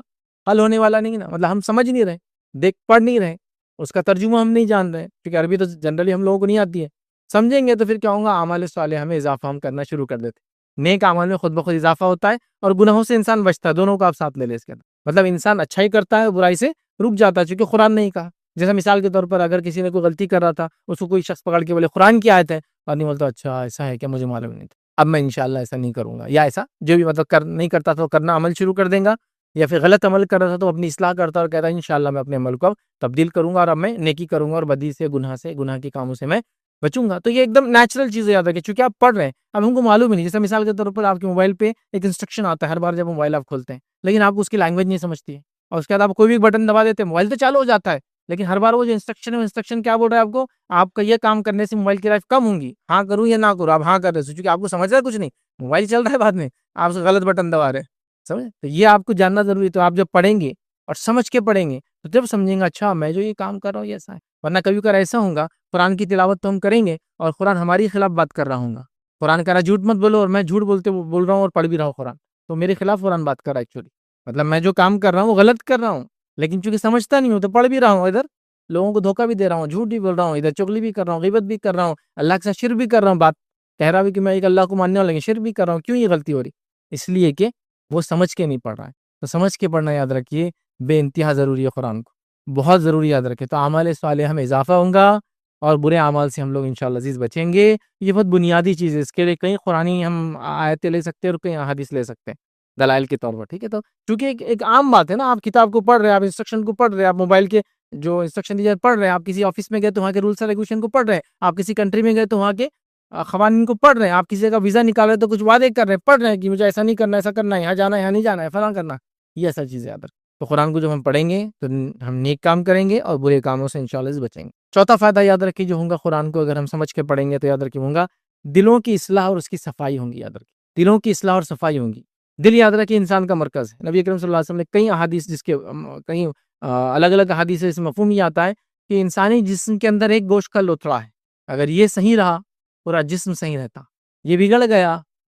حل ہونے والا نہیں نا. مطلب ہم سمجھ نہیں رہے، پڑھ نہیں رہے، اس کا ترجمہ ہم نہیں جان رہے، کیونکہ عربی تو جنرلی ہم لوگوں کو نہیں آتی ہے. سمجھیں گے تو پھر کیا ہوگا، اعمال صالحہ میں اضافہ ہم کرنا شروع کر دیتے. نیک اعمال میں خود بخود اضافہ ہوتا ہے، اور گناہوں سے انسان بچتا ہے. دونوں کو آپ ساتھ لے لیں اس کے اندر. مطلب انسان اچھائی کرتا ہے، برائی سے رک جاتا ہے، چونکہ قرآن نہیں کہا. جیسا مثال کے طور پر اگر کسی نے کوئی غلطی کر رہا تھا، اس کو کوئی شخص پکڑ کے بولے قرآن کی آیت ہے، اور نہیں بولتا اچھا ایسا ہے کیا، مجھے معلوم نہیں تھا، اب میں انشاءاللہ ایسا نہیں کروں گا، یا ایسا جو بھی مطلب نہیں کرتا تو کرنا عمل شروع کر دیں گا، یا پھر غلط عمل کر رہا تھا تو اپنی اصلاح کرتا اور کہتا انشاءاللہ میں اپنے عمل کو اب تبدیل کروں گا اور اب میں نیکی کروں گا اور بدی سے، گناہ کے کاموں سے میں بچوں گا. تو یہ ایک دم نیچرل چیز ہے یاد رکھیں، چونکہ آپ پڑھ رہے ہیں، اب ہم کو معلوم ہی نہیں. جیسے مثال کے طور پر آپ کے موبائل پہ ایک انسٹرکشن آتا ہے ہر بار جب موبائل آپ کھولتے ہیں، لیکن آپ کو اس کی لینگویج نہیں سمجھتی ہے، اور اس کے بعد آپ کوئی بھی بٹن دبا دیتے ہیں، موبائل تو چالو ہو جاتا ہے، لیکن ہر بار وہ جو انسٹرکشن ہے، انسٹرکشن کیا بول رہا ہے آپ کو؟ آپ کا یہ کام کرنے سے موبائل کی لائف کم ہوں گی، ہاں کروں یا نہ کروں، آپ ہاں کر رہے ہیں، کیونکہ آپ کو سمجھ رہا ہے کچھ نہیں، موبائل چل رہا ہے بعد میں، آپ سے غلط بٹن دبا رہے ہیں. سمجھ؟ تو یہ آپ کو جاننا ضروری ہے. تو آپ جب پڑھیں گے اور سمجھ کے پڑھیں گے تو جب سمجھیں گے اچھا میں جو یہ کام کر رہا ہوں یہ ایسا ہے. ورنہ کبھی کبھار ایسا ہوگا قرآن کی تلاوت تو ہم کریں گے اور قرآن ہماری خلاف بات کر رہا ہوں گا. قرآن کہہ رہا جھوٹ مت بولو اور میں جھوٹ بول رہا ہوں اور پڑھ بھی رہا ہوں قرآن، تو میرے خلاف قرآن بات کر رہا ہے ایکچولی. مطلب میں جو کام کر رہا ہوں وہ غلط کر رہا ہوں، لیکن چونکہ سمجھتا نہیں ہوں تو پڑھ بھی رہا ہوں، ادھر لوگوں کو دھوکہ بھی دے رہا ہوں، جھوٹ بھی بول رہا ہوں، ادھر چغلی بھی کر رہا ہوں، غیبت بھی کر رہا ہوں، اللہ کے ساتھ شرک بھی کر رہا ہوں. بات کہہ رہا بھی کہ میں ایک اللہ کو ماننے والا، لیکن شرک بھی کر رہا ہوں. کیوں یہ غلطی ہو رہی؟ اس لیے کہ وہ سمجھ کے نہیں پڑھ رہا ہے. تو سمجھ کے پڑھنا یاد رکھیے بے انتہا ضروری ہے، قرآن کو بہت ضروری یاد رکھے. تو اعمال صالحہ میں اضافہ ہوگا اور برے اعمال سے ہم لوگ انشاءاللہ عزیز بچیں گے. یہ بہت بنیادی چیز ہے، اس کے لیے کئی قرآنی ہم آیتیں لے سکتے ہیں اور کئی احادیث لے سکتے ہیں دلائل کے طور پر. ٹھیک ہے، تو چونکہ ایک عام بات ہے نا، آپ کتاب کو پڑھ رہے ہیں، آپ انسٹرکشن کو پڑھ رہے ہیں، آپ موبائل کے جو انسٹرکشن دیجیے پڑھ رہے ہیں، آپ کسی آفس میں گئے تو وہاں کے رولس اینڈ ریگولیشن کو پڑھ رہے ہیں، آپ کسی کنٹری میں گئے تو وہاں کے قوانین کو پڑھ رہے ہیں، آپ کسی کا ویزا نکال رہے ہیں تو کچھ وعدے کر رہے ہیں، پڑھ رہے ہیں کہ مجھے ایسا نہیں کرنا، ایسا کرنا ہے، یہاں جانا ہے، یہاں نہیں جانا ہے، فلاں کرنا. یہ اصل چیز یاد رکھ. تو قرآن کو جب ہم پڑھیں گے تو ہم نیک کام کریں گے اور برے کاموں سے انشاءاللہ بچیں گے. چوتھا فائدہ یاد رکھیے جو ہوگا قرآن کو اگر ہم سمجھ کے پڑھیں گے تو یاد رکھیے ہوگا دلوں کی اصلاح اور اس کی صفائی ہوں گی. یاد رکھیے دلوں کی اصلاح اور صفائی ہوں گی. دل یاد رکھیے انسان کا مرکز ہے. نبی اکرم صلی اللہ علیہ وسلم نے کئی احادیث جس کے کئی الگ الگ احادیث اس مفہوم یہ آتا ہے کہ انسانی جسم کے اندر ایک گوشت کا لوتھڑا ہے، اگر یہ صحیح رہا پورا جسم صحیح رہتا، یہ بگڑ گیا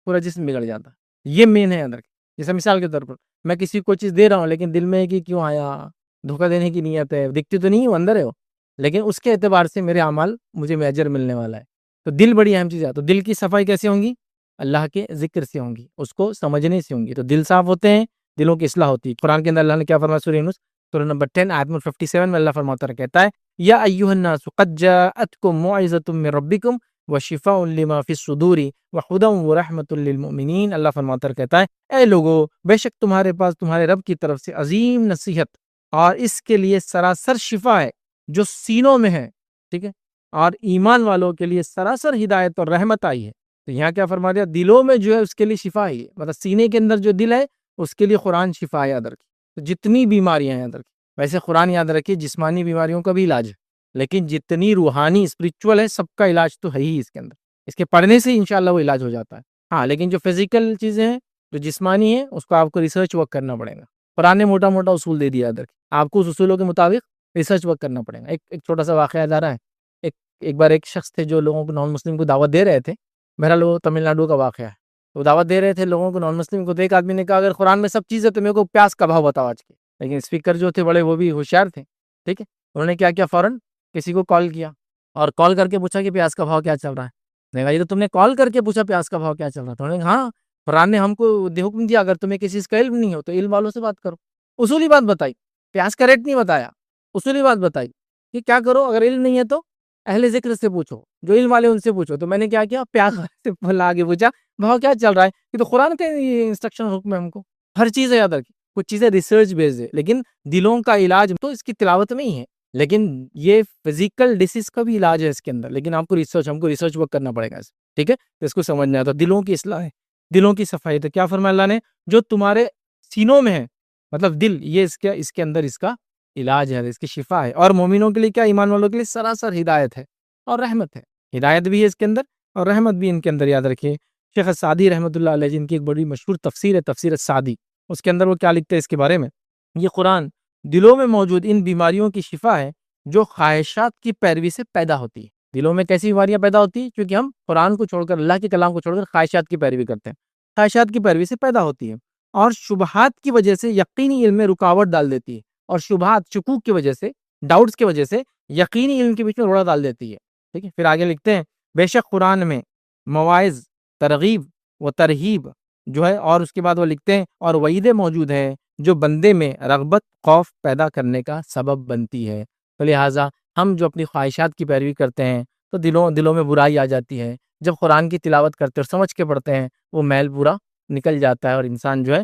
پورا جسم بگڑ جاتا. یہ مین ہے یاد رکھیے. جیسے مثال کے طور پر میں کسی کو چیز دے رہا ہوں لیکن دل میں ہے کہ کیوں آیا، دھوکہ دینے کی نیت ہے، دکھتی تو نہیں ہو اندر ہے وہ، لیکن اس کے اعتبار سے میرے اعمال مجھے اجر ملنے والا ہے. تو دل بڑی اہم چیز ہے. تو دل کی صفائی کیسے ہوں گی؟ اللہ کے ذکر سے ہوں گی، اس کو سمجھنے سے ہوں گی. تو دل صاف ہوتے ہیں، دلوں کی اصلاح ہوتی ہے. قرآن کے اندر اللہ نے کیا فرمایا؟ سورہ یونس سورہ نمبر 10 آیت نمبر 57 میں اللہ فرماتا ہے، کہتا ہے یا ایھا الناس قد جاءتکم موعظۃ من ربکم وشفاء لما فی الصدور وہدی ورحمۃ للمؤمنین. اللہ فرماتا ہے، کہتا ہے اے لوگو بے شک تمہارے پاس تمہارے رب کی طرف سے عظیم نصیحت اور اس کے لیے سراسر شفا ہے جو سینوں میں ہے. ٹھیک ہے، اور ایمان والوں کے لیے سراسر ہدایت اور رحمت آئی ہے. تو یہاں کیا فرما دیا؟ دلوں میں جو ہے اس کے لیے شفا ہی ہے، مطلب سینے کے اندر جو دل ہے اس کے لیے قرآن شفا یاد رکھیے. تو جتنی بیماریاں یاد رکھیے، ویسے قرآن یاد رکھیے جسمانی بیماریوں کا بھی علاج ہے، لیکن جتنی روحانی اسپرچول ہے سب کا علاج تو ہے ہی اس کے اندر. اس کے پڑھنے سے انشاءاللہ وہ علاج ہو جاتا ہے. ہاں لیکن جو فزیکل چیزیں ہیں جو جسمانی ہیں اس کو آپ کو ریسرچ ورک کرنا پڑے گا. قرآن نے موٹا موٹا اصول دے دیا ادھر، آپ کو اس اصولوں کے مطابق ریسرچ ورک کرنا پڑے گا. ایک چھوٹا سا واقعہ یاد آ رہا ہے. ایک بار ایک شخص تھے جو لوگوں کو، نان مسلم کو دعوت دے رہے تھے. بہرحال وہ تمل ناڈو کا واقعہ ہے. وہ دعوت دے رہے تھے لوگوں کو، نان مسلم کو. تو ایک آدمی نے کہا اگر قرآن میں سب چیز ہے تو میرے کو پیاز کا بھاؤ بتاؤ آج کے. لیکن اسپیکر جو تھے بڑے وہ بھی ہوشیار تھے. ٹھیک ہے، انہوں نے کیا کیا، فوراً کسی کو کال کیا اور کال کر کے پوچھا کہ پیاز کا بھاؤ کیا چل رہا ہے. نہیں بھائی، تو تم نے کال کر کے پوچھا پیاز کا بھاؤ کیا چل رہا ہے؟ تو انہوں نے کہا ہاں قرآن نے ہم کو حکم دیا اگر تمہیں کسی چیز کا علم نہیں ہو تو علم والوں سے بات کرو. اصولی بات بتائی، پیاز کا ریٹ نہیں بتایا، اصولی بات بتائی کہ کیا کرو اگر علم نہیں ہے تو اہل ذکر سے پوچھو، جو علم والے ان سے پوچھو. تو میں نے کیا کیا، پیاز والے سے لا کے پوچھا بھاؤ کیا چل رہا ہے. یہ تو قرآن کا انسٹرکشن حکم ہے ہم کو. ہر چیز یاد رکھیں، کچھ چیزیں ریسرچ بیسڈ ہے لیکن دلوں کا علاج تو اس کی تلاوت میں ہی ہے. لیکن یہ فزیکل ڈیسیز کا بھی علاج ہے اس کے اندر، لیکن آپ کو ہم کو ریسرچ ورک کرنا پڑے گا. ٹھیک ہے، تو اس کو سمجھنا ہے. تو دلوں کی اصلاح ہے، دلوں کی صفائی. تو کیا فرمایا اللہ نے؟ جو تمہارے سینوں میں ہے، مطلب دل، یہ اس کے اندر اس کا علاج ہے، اس کی شفا ہے. اور مومنوں کے لیے کیا؟ ایمان والوں کے لیے سراسر ہدایت ہے اور رحمت ہے. ہدایت بھی ہے اس کے اندر اور رحمت بھی ان کے اندر. یاد رکھیے شیخ سعدی رحمۃ اللہ علیہ جن کی ایک بڑی مشہور تفسیر ہے تفسیر السعدی، اس کے اندر وہ کیا لکھتے ہیں اس کے بارے میں؟ یہ قرآن دلوں میں موجود ان بیماریوں کی شفا ہے جو خواہشات کی پیروی سے پیدا ہوتی ہے. دلوں میں کیسی بیماریاں پیدا ہوتی ہیں؟ کیونکہ ہم قرآن کو چھوڑ کر، اللہ کے کلام کو چھوڑ کر خواہشات کی پیروی کرتے ہیں. خواہشات کی پیروی سے پیدا ہوتی ہے اور شبہات کی وجہ سے یقینی علم میں رکاوٹ ڈال دیتی ہے. اور شبہات، شکوک کی وجہ سے، ڈاؤٹس کی وجہ سے یقینی علم کے بیچ میں روڑا ڈال دیتی ہے. ٹھیک ہے، پھر آگے لکھتے ہیں بے شک قرآن میں مواعظ، ترغیب و ترہیب جو ہے، اور اس کے بعد وہ لکھتے ہیں اور وعیدیں موجود ہے جو بندے میں رغبت، خوف پیدا کرنے کا سبب بنتی ہے. تو لہٰذا ہم جو اپنی خواہشات کی پیروی کرتے ہیں تو دلوں میں برائی آ جاتی ہے. جب قرآن کی تلاوت کرتے اور سمجھ کے پڑھتے ہیں وہ میل پورا نکل جاتا ہے اور انسان جو ہے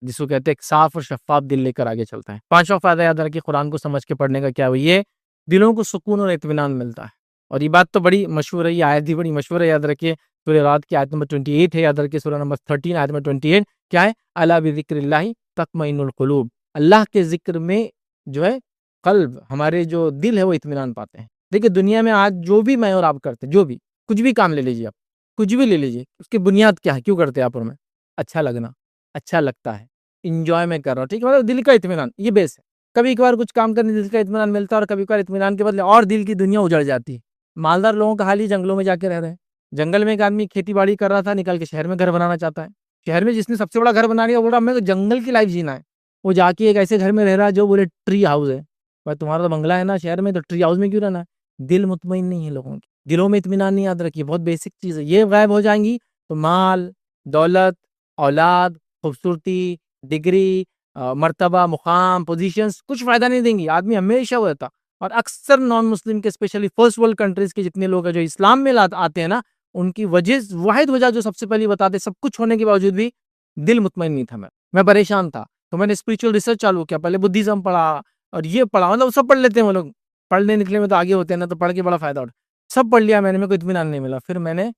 جس کو کہتے ہیں ایک صاف اور شفاف دل لے کر آگے چلتا ہے۔ پانچواں فائدہ یاد رکھیے قرآن کو سمجھ کے پڑھنے کا کیا وہ یہ دلوں کو سکون اور اطمینان ملتا ہے۔ اور یہ بات تو بڑی مشہور ہے، یہ آیت بھی بڑی مشہور ہے، یاد رکھیے سورہ رات کی آیت نمبر 28 ہے، یاد رکھیے سورہ نمبر 13 آیت نمبر 28 کیا ہے؟ الا بذکر اللہ تطمئن القلوب، اللہ کے ذکر میں جو ہے قلب، ہمارے جو دل ہے وہ اطمینان پاتے ہیں۔ دیکھیے دنیا میں آج جو بھی میں اور آپ کرتے ہیں، جو بھی کچھ بھی کام لے لیجیے، آپ کچھ بھی لے لیجیے، اس کی بنیاد کیا ہے؟ کیوں کرتے ہیں آپ اور میں؟ اچھا لگنا، اچھا لگتا ہے، انجوائے میں کر رہا ہوں، ٹھیک ہے، مطلب دل کا اطمینان، یہ بیس ہے۔ کبھی کبھار کچھ کام کرنے دل کا اطمینان ملتا ہے، اور کبھی کبھار اطمینان کے بدلے اور دل کی دنیا اجڑ جاتی ہے۔ مالدار لوگوں کا حال ہی جنگلوں میں جا کے رہ رہے ہیں۔ جنگل میں ایک آدمی کھیتی باڑی کر رہا تھا، نکل کے شہر میں گھر بنانا چاہتا ہے۔ شہر میں جس نے سب سے بڑا گھر بنا لیا، بول رہا ہمیں تو جنگل کی لائف جینا ہے، وہ جا کے ایک ایسے گھر میں رہ رہا ہے جو بولے ٹری ہاؤس ہے۔ بھائی تمہارا تو بنگلہ ہے نا شہر میں، تو ٹری ہاؤس میں کیوں رہنا ہے؟ دل مطمئن نہیں ہے لوگوں کی، دلوں میں اطمینان نہیں، یاد رکھیے بہت بیسک چیز ہے، یہ غائب ہو جائیں گی تو مال، دولت، اولاد، خوبصورتی، ڈگری، مرتبہ، مقام، پوزیشنز کچھ فائدہ نہیں دیں گی، آدمی ہمیشہ وہ رہتا۔ اور اکثر نان مسلم کے اسپیشلی فرسٹ ورلڈ کنٹریز کے جتنے لوگ ہیں جو اسلام میں آتے ہیں نا، ان کی واحد وجہ جو سب سے پہلی بتاتے، سب کچھ ہونے کے باوجود بھی دل مطمئن نہیں تھا، میں پریشان تھا، تو میں نے اسپرچل ریسرچ چالو کیا، پہلے بدھزم پڑھا اور یہ پڑھا، مطلب سب پڑھ لیتے ہیں وہ لوگ، پڑھنے نکلے میں تو آگے ہوتے ہیں نا، تو پڑھ کے بڑا فائدہ ہوتا، سب پڑھ لیا میں نے، میرے کو اطمینان نہیں ملا۔ پھر میں نے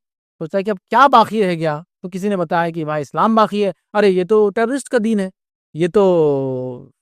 سوچا کہ اب کیا باقی رہ گیا، تو کسی نے بتایا کہ بھائی اسلام باقی ہے، ارے یہ تو ٹیررسٹ کا دین ہے، یہ تو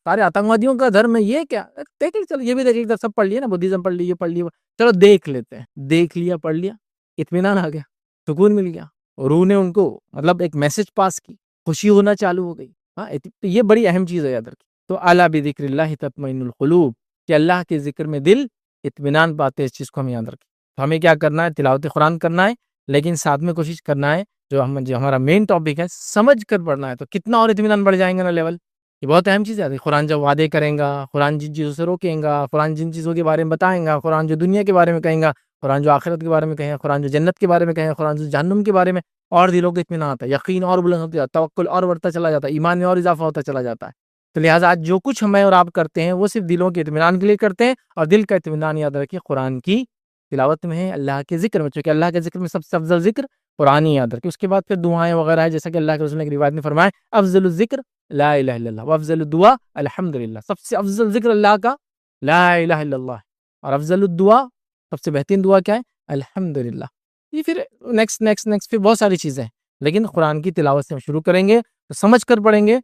سارے آتنکوادیوں کا دھرم ہے، یہ کیا دیکھ چلو یہ بھی دیکھ سب پڑھ لیے نا، بدھزم پڑھ لی، یہ پڑھ لیا، چلو دیکھ لیتے ہیں، دیکھ لیا، پڑھ لیا، اطمینان آ گیا، سکون مل گیا، روح نے ان کو مطلب ایک میسج پاس کی، خوشی ہونا چالو ہو گئی۔ ہاں تو یہ بڑی اہم چیز ہے، یاد رکھیے۔ تو الا بذکر اللہ تطمئن القلوب، کہ اللہ کے ذکر میں دل اطمینان پاتے ہیں، اس چیز کو ہم یاد رکھیں۔ تو ہمیں کیا کرنا ہے؟ تلاوت قرآن کرنا ہے، لیکن ساتھ میں کوشش کرنا ہے جو ہمارا مین ٹاپک ہے سمجھ کر پڑھنا ہے، تو کتنا اور اطمینان بڑھ جائیں گے نا لیول۔ یہ بہت اہم چیز ہے، قرآن جب وعدے کریں گا، قرآن جن چیزوں سے روکیں گا، قرآن جن چیزوں کے بارے میں بتائیں گا، قرآن جو دنیا کے بارے میں کہیں گا، قرآن جو آخرت کے بارے میں کہیں گا، قرآن جو جنت کے بارے میں کہیں گا، قرآن جو جہنم کے بارے میں، اور دلوں کو اطمینان آتا ہے، یقین اور بلند ہوتا ہے، توکل اور بڑھتا چلا جاتا ہے، ایمان میں اور اضافہ ہوتا چلا جاتا ہے۔ تو لہٰذا آج جو کچھ ہمیں اور آپ کرتے ہیں وہ صرف دلوں کے اطمینان کے لیے کرتے ہیں، اور دل کا اطمینان یاد رکھیے قرآن کی تلاوت میں ہے، اللہ کے ذکر میں، چونکہ اللہ کے ذکر میں سب سے افضل ذکر قرآن ہی یاد رکھیے۔ اس کے بعد پھر دعائیں وغیرہ ہے، جیسا کہ اللہ کے رسول نے ایک روایت میں فرمایا افضل الذکر لا الہ الا اللہ وافضل الدعاء الحمدللہ، سب سے افضل ذکر اللہ کا لا الہ الا اللہ، اور افضل الدعاء، سب سے بہترین دعا کیا ہے؟ الحمدللہ۔ یہ پھر نیکسٹ پھر بہت ساری چیزیں ہیں، لیکن قرآن کی تلاوت سے ہم شروع کریں گے تو سمجھ کر پڑھیں گے،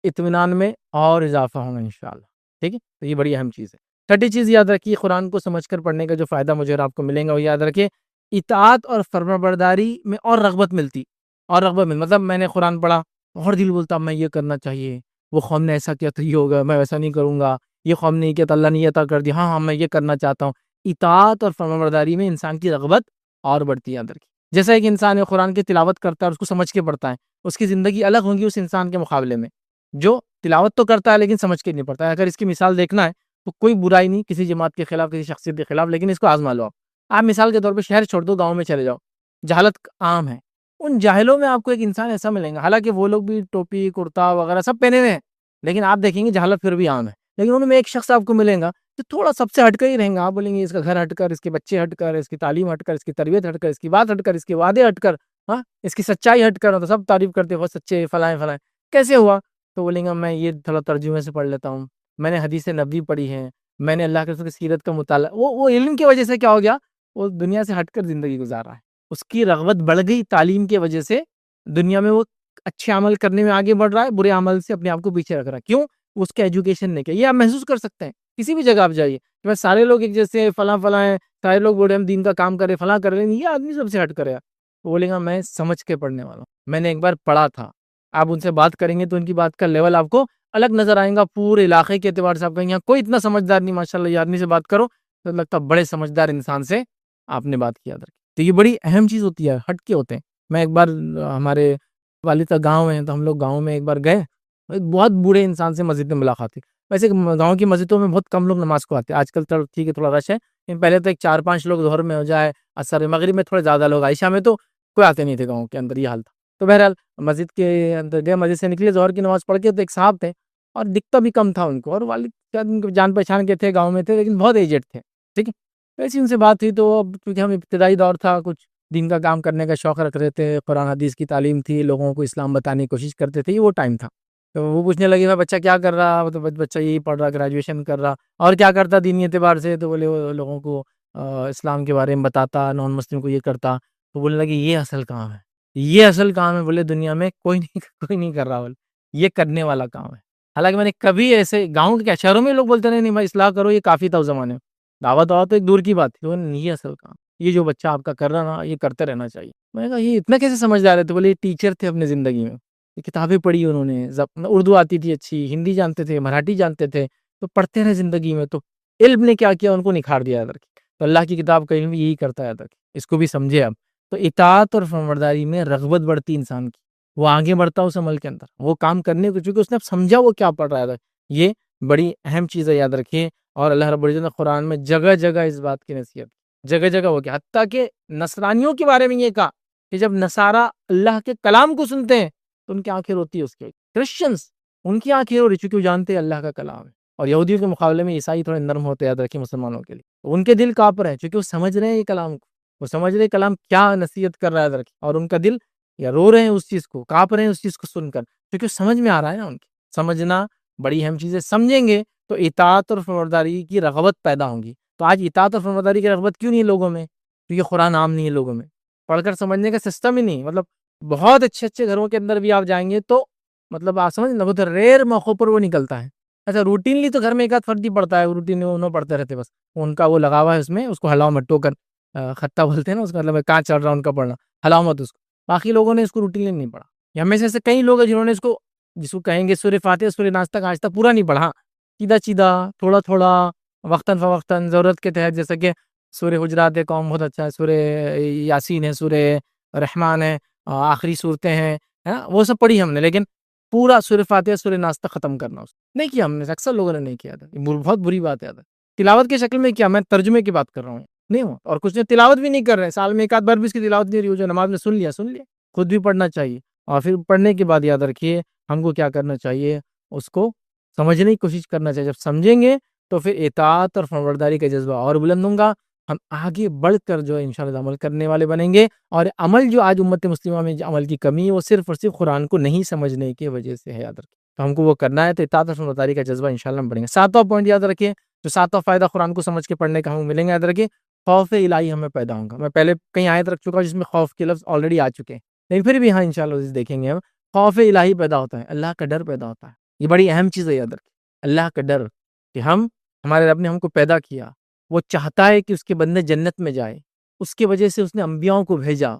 اطمینان میں اور اضافہ ہوگا انشاءاللہ، ٹھیک ہے؟ تو یہ بڑی اہم چیز ہے۔ چھٹی چیز یاد رکھیے، قرآن کو سمجھ کر پڑھنے کا جو فائدہ مجھے اور آپ کو ملیں گا وہ یاد رکھیے، اطاعت اور فرمانبرداری میں اور رغبت ملتی، مطلب میں نے قرآن پڑھا اور دل بولتا میں یہ کرنا چاہیے، وہ قوم نے ایسا کیا تو یہ ہوگا، میں ویسا نہیں کروں گا، یہ قوم نے کیا تو اللہ نے یہ عطا کر دیا، ہاں میں یہ کرنا چاہتا ہوں۔ اطاعت اور فرمانبرداری میں انسان کی رغبت اور بڑھتی ہے، یاد رکھیے۔ جیسا ایک انسان قرآن کی تلاوت کرتا ہے اور اس کو سمجھ کے پڑھتا ہے، اس کی زندگی الگ ہوگی اس انسان کے مقابلے میں جو تلاوت تو کرتا ہے لیکن سمجھ کے نہیں پڑتا ہے۔ اگر اس کی مثال دیکھنا ہے تو کوئی برائی نہیں کسی جماعت کے خلاف، کسی شخصیت کے خلاف، لیکن اس کو آزما لو آپ مثال کے طور پہ شہر چھوڑ دو، گاؤں میں چلے جاؤ، جہالت عام ہے، ان جاہلوں میں آپ کو ایک انسان ایسا ملے گا، حالانکہ وہ لوگ بھی ٹوپی کرتا وغیرہ سب پہنے ہوئے ہیں، لیکن آپ دیکھیں گے جہالت پھر بھی عام ہے، لیکن ان میں ایک شخص آپ کو ملے گا جو تھوڑا سب سے ہٹ کر ہی رہیں گا، آپ بولیں گے اس کا گھر ہٹ کر، اس کے بچے ہٹ کر، اس کی تعلیم ہٹ کر، اس کی تربیت ہٹ کر، اس کی بات ہٹ کر، اس کے وعدے ہٹ کر، ہاں اس کی سچائی ہٹ کر، تو سب تعریف کرتے بہت سچے فلائیں فلائیں، کیسے ہوا؟ تو بولیں گا میں یہ تھوڑا ترجمے سے پڑھ لیتا ہوں، میں نے حدیث نبوی پڑھی ہے، میں نے اللہ کے رسول کی سیرت کا مطالعہ، وہ علم کی وجہ سے کیا ہو گیا، وہ دنیا سے ہٹ کر زندگی گزار رہا ہے، اس کی رغبت بڑھ گئی تعلیم کی وجہ سے، دنیا میں وہ اچھے عمل کرنے میں آگے بڑھ رہا ہے، برے عمل سے اپنے آپ کو پیچھے رکھ رہا ہے، کیوں؟ اس کے ایجوکیشن نے کیا، یہ آپ محسوس کر سکتے ہیں کسی بھی جگہ آپ جائیے، میں سارے لوگ ایک جیسے فلاں فلاں ہیں، سارے لوگ بول رہے ہیں ہم دین کا کام کرے، فلاں کر رہے ہیں، یہ آدمی سب سے ہٹ کرے گا، بولے گا میں سمجھ کے پڑھنے والا ہوں، میں نے ایک بار پڑھا تھا۔ آپ ان سے بات کریں گے تو ان کی بات کا لیول آپ کو الگ نظر آئے گا، پورے علاقے کے اعتبار سے آپ کہیں گے کوئی اتنا سمجھدار نہیں، ماشاءاللہ یہ آدمی سے بات کرو تو لگتا بڑے سمجھدار انسان سے آپ نے بات کیا، تو یہ بڑی اہم چیز ہوتی ہے، ہٹ کے ہوتے ہیں۔ میں ایک بار ہمارے والد کا گاؤں ہے تو ہم لوگ گاؤں میں ایک بار گئے، ایک بہت بوڑھے انسان سے مسجد میں ملاقات ہوئی، ویسے گاؤں کی مسجدوں میں بہت کم لوگ نماز کو آتے ہیں، آج کل تو ٹھیک ہے تھوڑا رش ہے، لیکن پہلے تو ایک 4-5 لوگ ظہر میں ہو جائے، عصر مغرب میں تھوڑے زیادہ لوگ، عشاء میں تو کوئی آتے نہیں تھے گاؤں کے اندر، یہ حال تھا۔ تو بہرحال مسجد کے اندر گئے، مسجد سے نکلے ظہر کی نماز پڑھ کے، تو ایک صاحب تھے اور دکھتا بھی کم تھا ان کو، اور والد شاید جان پہچان کے تھے، گاؤں میں تھے لیکن بہت ایجڈ تھے، ٹھیک ہے۔ ویسے ان سے بات ہوئی تو اب کیونکہ ہم ابتدائی دور تھا، کچھ دین کا کام کرنے کا شوق رکھ رہے تھے، قرآن حدیث کی تعلیم تھی، لوگوں کو اسلام بتانے کی کوشش کرتے تھے، یہ وہ ٹائم تھا۔ تو وہ پوچھنے لگے بھائی بچہ کیا کر رہا، تو بچہ یہی پڑھ رہا، گریجویشن کر رہا، اور کیا کرتا دینی اعتبار سے، تو بولے وہ لوگوں کو اسلام کے بارے میں بتاتا، نان مسلم کو یہ کرتا. تو بولنے لگے یہ اصل کام ہے، یہ اصل کام ہے، بولے دنیا میں کوئی نہیں کر رہا، بولے یہ کرنے والا کام ہے. حالانکہ میں نے کبھی ایسے گاؤں کے شہروں میں لوگ بولتے نہیں بھائی اصلاح کرو، یہ کافی تھا اس زمانے میں، دعوت تو ایک دور کی بات تھی. یہ اصل کام، یہ جو بچہ آپ کا کر رہا نا، یہ کرتے رہنا چاہیے. میں نے کہا یہ اتنا کیسے سمجھدار ہے؟ تو بولے یہ ٹیچر تھے اپنے زندگی میں، یہ کتابیں پڑھی انہوں نے، اردو آتی تھی اچھی، ہندی جانتے تھے، مراٹھی جانتے تھے، تو پڑھتے رہے زندگی میں، تو علم نے کیا کیا، ان کو نکھار دیا ادھر کی. تو اللہ کی کتاب کہیں بھی یہی کرتا ہے ادھر کی، اس کو بھی سمجھے اب. تو اطاعت اور فرمانبرداری میں رغبت بڑھتی انسان کی، وہ آگے بڑھتا اس عمل کے اندر، وہ کام کرنے کو، چونکہ اس نے اب سمجھا وہ کیا پڑھ رہا ہے. یہ بڑی اہم چیز ہے، یاد رکھیے. اور اللہ رب العزت نے قرآن میں جگہ جگہ اس بات کی نصیحت، جگہ جگہ وہ کیا، حتیٰ کہ نصرانیوں کے بارے میں یہ کہا کہ جب نصارہ اللہ کے کلام کو سنتے ہیں تو ان کی آنکھیں روتی ہے. اس کے کرسچنز، ان کی آنکھیں رو رہی چونکہ وہ جانتے ہیں اللہ کا کلام ہے. اور یہودیوں کے مقابلے میں عیسائی تھوڑے نرم ہوتے ہیں، یاد رکھیے مسلمانوں کے لیے. ان کے دل کانپ رہے ہیں چونکہ وہ سمجھ رہے ہیں یہ کلام کو، وہ سمجھ رہے ہیں کلام کیا نصیحت کر رہا ہے، یاد رکھیے. اور ان کا دل یا رو رہے ہیں اس چیز کو، کانپ رہے ہیں اس چیز کو سن کر، کیونکہ سمجھ میں آ رہا ہے نا. ان کی سمجھنا بڑی اہم چیز ہے. سمجھیں گے تو اطاعت اور فرمانبرداری کی رغبت پیدا ہوگی. تو آج اطاعت اور فرمانبرداری کی رغبت کیوں نہیں ہے لوگوں میں؟ کیونکہ قرآن عام نہیں ہے لوگوں میں، پڑھ کر سمجھنے کا سسٹم ہی نہیں. مطلب بہت اچھے اچھے گھروں کے اندر بھی آپ جائیں گے تو مطلب آپ سمجھ لیں بہت ریئر موقعوں پر وہ نکلتا ہے. اچھا روٹینلی تو گھر میں ایک آدھ فرد ہی پڑتا ہے، روٹین انہوں پڑھتے رہتے بس، ان کا وہ لگا ہوا ہے اس میں، اس کو ہلاؤ مت، ٹوکن خطہ بولتے ہیں نا، اس کا مطلب کہاں چل رہا ہے ان کا پڑھنا، ہلاؤ مت اس کو. باقی لوگوں نے اس کو روٹینلی نہیں پڑھا. یہ ہمیں سے ایسے کئی لوگ ہیں جنہوں نے اس کو، جس کو کہیں گے سورہ فاتحہ سورہ ناس تک آج تک پورا نہیں پڑھا، سیدھا سیدھا تھوڑا تھوڑا وقتاً فوقتاً ضرورت کے تحت. جیسا کہ سورہ حجرات قوم بہت اچھا ہے، سورہ یاسین ہے، سورہ رحمان ہے، آخری صورتیں ہیں، وہ سب پڑھی ہم نے. لیکن پورا سورہ فاتحہ سورہ ناس تک ختم کرنا اس نہیں کیا ہم نے، اکثر لوگوں نے نہیں کیا تھا. یہ بہت بری بات ہے. تلاوت کی شکل میں کیا، میں ترجمے کی بات کر رہا ہوں نہیں ہوں، اور کچھ نے تلاوت بھی نہیں کر رہے، سال میں ایک آدھ بار بھی اس کی تلاوت نہیں رہی، جو نماز میں سن لیا سن لیا. خود بھی پڑھنا چاہیے، اور پھر پڑھنے کے بعد یاد رکھیے ہم کو کیا کرنا چاہیے، اس کو سمجھنے کی کوشش کرنا چاہیے. جب سمجھیں گے تو پھر اطاعت اور فرمانبرداری کا جذبہ اور بلند ہوگا، ہم آگے بڑھ کر جو ہے انشاءاللہ عمل کرنے والے بنیں گے. اور عمل جو آج امت مسلمہ میں عمل کی کمی ہے، وہ صرف اور صرف قرآن کو نہیں سمجھنے کی وجہ سے ہے. یاد رکھیں تو ہم کو وہ کرنا ہے، تو اطاعت اور فرمانبرداری کا جذبہ انشاءاللہ ہم بڑھیں گے. ساتواں پوائنٹ یاد رکھیں، جو ساتواں فائدہ قرآن کو سمجھ کے پڑھنے کا ہمیں ملیں گے، یاد رکھیں خوف الہی ہمیں پیدا ہوگا. میں پہلے کہیں آیت رکھ چکا جس میں خوف کے لفظ آلریڈی آ چکے ہیں، لیکن پھر بھی ہاں انشاءاللہ دیکھیں گے ہم. خوف الہی پیدا ہوتا ہے، اللہ کا ڈر پیدا ہوتا ہے. یہ بڑی اہم چیز ہے، یاد رکھیں اللہ کا ڈر، کہ ہمارے رب نے ہم کو پیدا کیا، وہ چاہتا ہے کہ اس کے بندے جنت میں جائے. اس کی وجہ سے اس نے انبیاؤں کو بھیجا،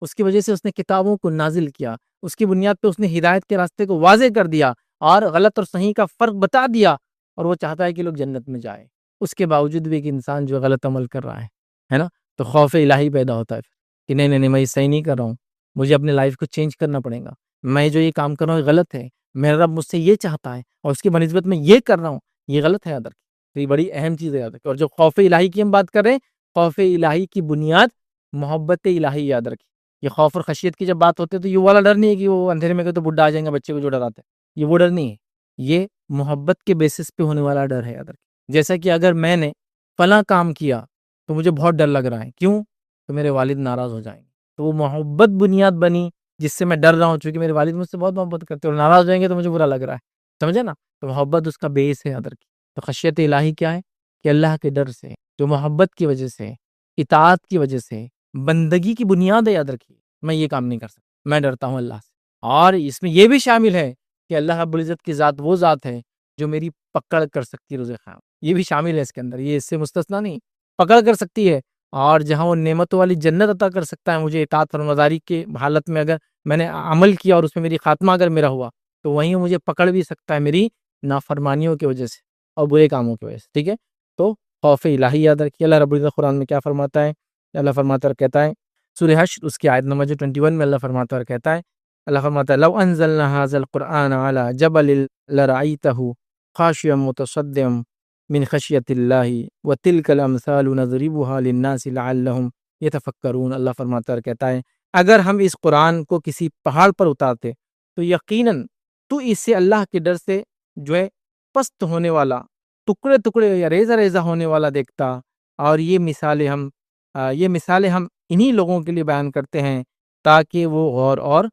اس کی وجہ سے اس نے کتابوں کو نازل کیا، اس کی بنیاد پہ اس نے ہدایت کے راستے کو واضح کر دیا اور غلط اور صحیح کا فرق بتا دیا، اور وہ چاہتا ہے کہ لوگ جنت میں جائیں. اس کے باوجود بھی ایک انسان جو غلط عمل کر رہا ہے نا، تو خوف الہی پیدا ہوتا ہے کہ نہیں نہیں نہیں، میں یہ صحیح نہیں کر رہا ہوں، مجھے اپنے لائف کو چینج کرنا پڑے گا، میں جو یہ کام کر رہا ہوں یہ غلط ہے، میرا رب مجھ سے یہ چاہتا ہے اور اس کی بنسبت میں یہ کر رہا ہوں، یہ غلط ہے. یاد رکھیں تو یہ بڑی اہم چیز ہے، یاد رکھیں. اور جو خوف الہی کی ہم بات کر رہے ہیں، خوف الہی کی بنیاد محبت الہی. یاد رکھیں یہ خوف اور خشیت کی جب بات ہوتی ہے تو یہ والا ڈر نہیں ہے کہ وہ اندھیرے میں گئے تو بڈھا آ جائیں گے بچے کو جو ڈراتے ہیں، یہ وہ ڈر نہیں ہے، یہ محبت کے بیسس پہ ہونے والا ڈر ہے. یاد رکھیں جیسا کہ اگر میں نے فلاں کام کیا تو مجھے بہت ڈر لگ رہا ہے، کیوں؟ تو میرے والد ناراض ہو جائیں گے، تو وہ محبت بنیاد بنی جس سے میں ڈر رہا ہوں، چونکہ میرے والد مجھ سے بہت محبت کرتے ہیں، اور ناراض ہو جائیں گے تو مجھے برا لگ رہا ہے، سمجھے نا. تو محبت اس کا بیس ہے. یاد رکھیں تو خشیت الہی کیا ہے کہ اللہ کے ڈر سے، جو محبت کی وجہ سے، اطاعت کی وجہ سے، بندگی کی بنیاد ہے. یاد رکھیے میں یہ کام نہیں کر سکتا، میں ڈرتا ہوں اللہ سے. اور اس میں یہ بھی شامل ہے کہ اللہ رب العزت کی ذات وہ ذات ہے جو میری پکڑ کر سکتی ہے روز قیامت، یہ بھی شامل ہے اس کے اندر، یہ اس سے مستثنا نہیں، پکڑ کر سکتی ہے. اور جہاں وہ نعمتوں والی جنت عطا کر سکتا ہے مجھے اطاعت فرمانبرداری کے حالت میں، اگر میں نے عمل کیا اور اس میں میری خاتمہ اگر میرا ہوا، تو وہیں مجھے پکڑ بھی سکتا ہے میری نافرمانیوں کی وجہ سے اور برے کاموں کی وجہ سے. ٹھیک ہے، تو خوف الہی یاد رکھیے. اللہ رب العزت قرآن میں کیا فرماتا ہے؟ اللہ فرماتا ہے اور کہتا ہے، سورہ حشر اس کی آیت نمبر 21 میں اللہ فرماتا ہے اور کہتا ہے، اللہ فرماتا ہے لو انزلنا هذا القرآن على جبل لرأيته خاشعا متصدعا من خشیت اللہ وتلک الامثال نضربها للناس لعلهم يتفکرون. اللہ فرماتا ہے اور کہتا ہے اگر ہم اس قرآن کو کسی پہاڑ پر اتارتے تو یقیناً تو اس سے اللہ کے ڈر سے جو ہے پست ہونے والا، ٹکڑے ٹکڑے یا ریزہ ریزہ ہونے والا دیکھتا. اور یہ مثالیں ہم انہی لوگوں کے لیے بیان کرتے ہیں تاکہ وہ غور اور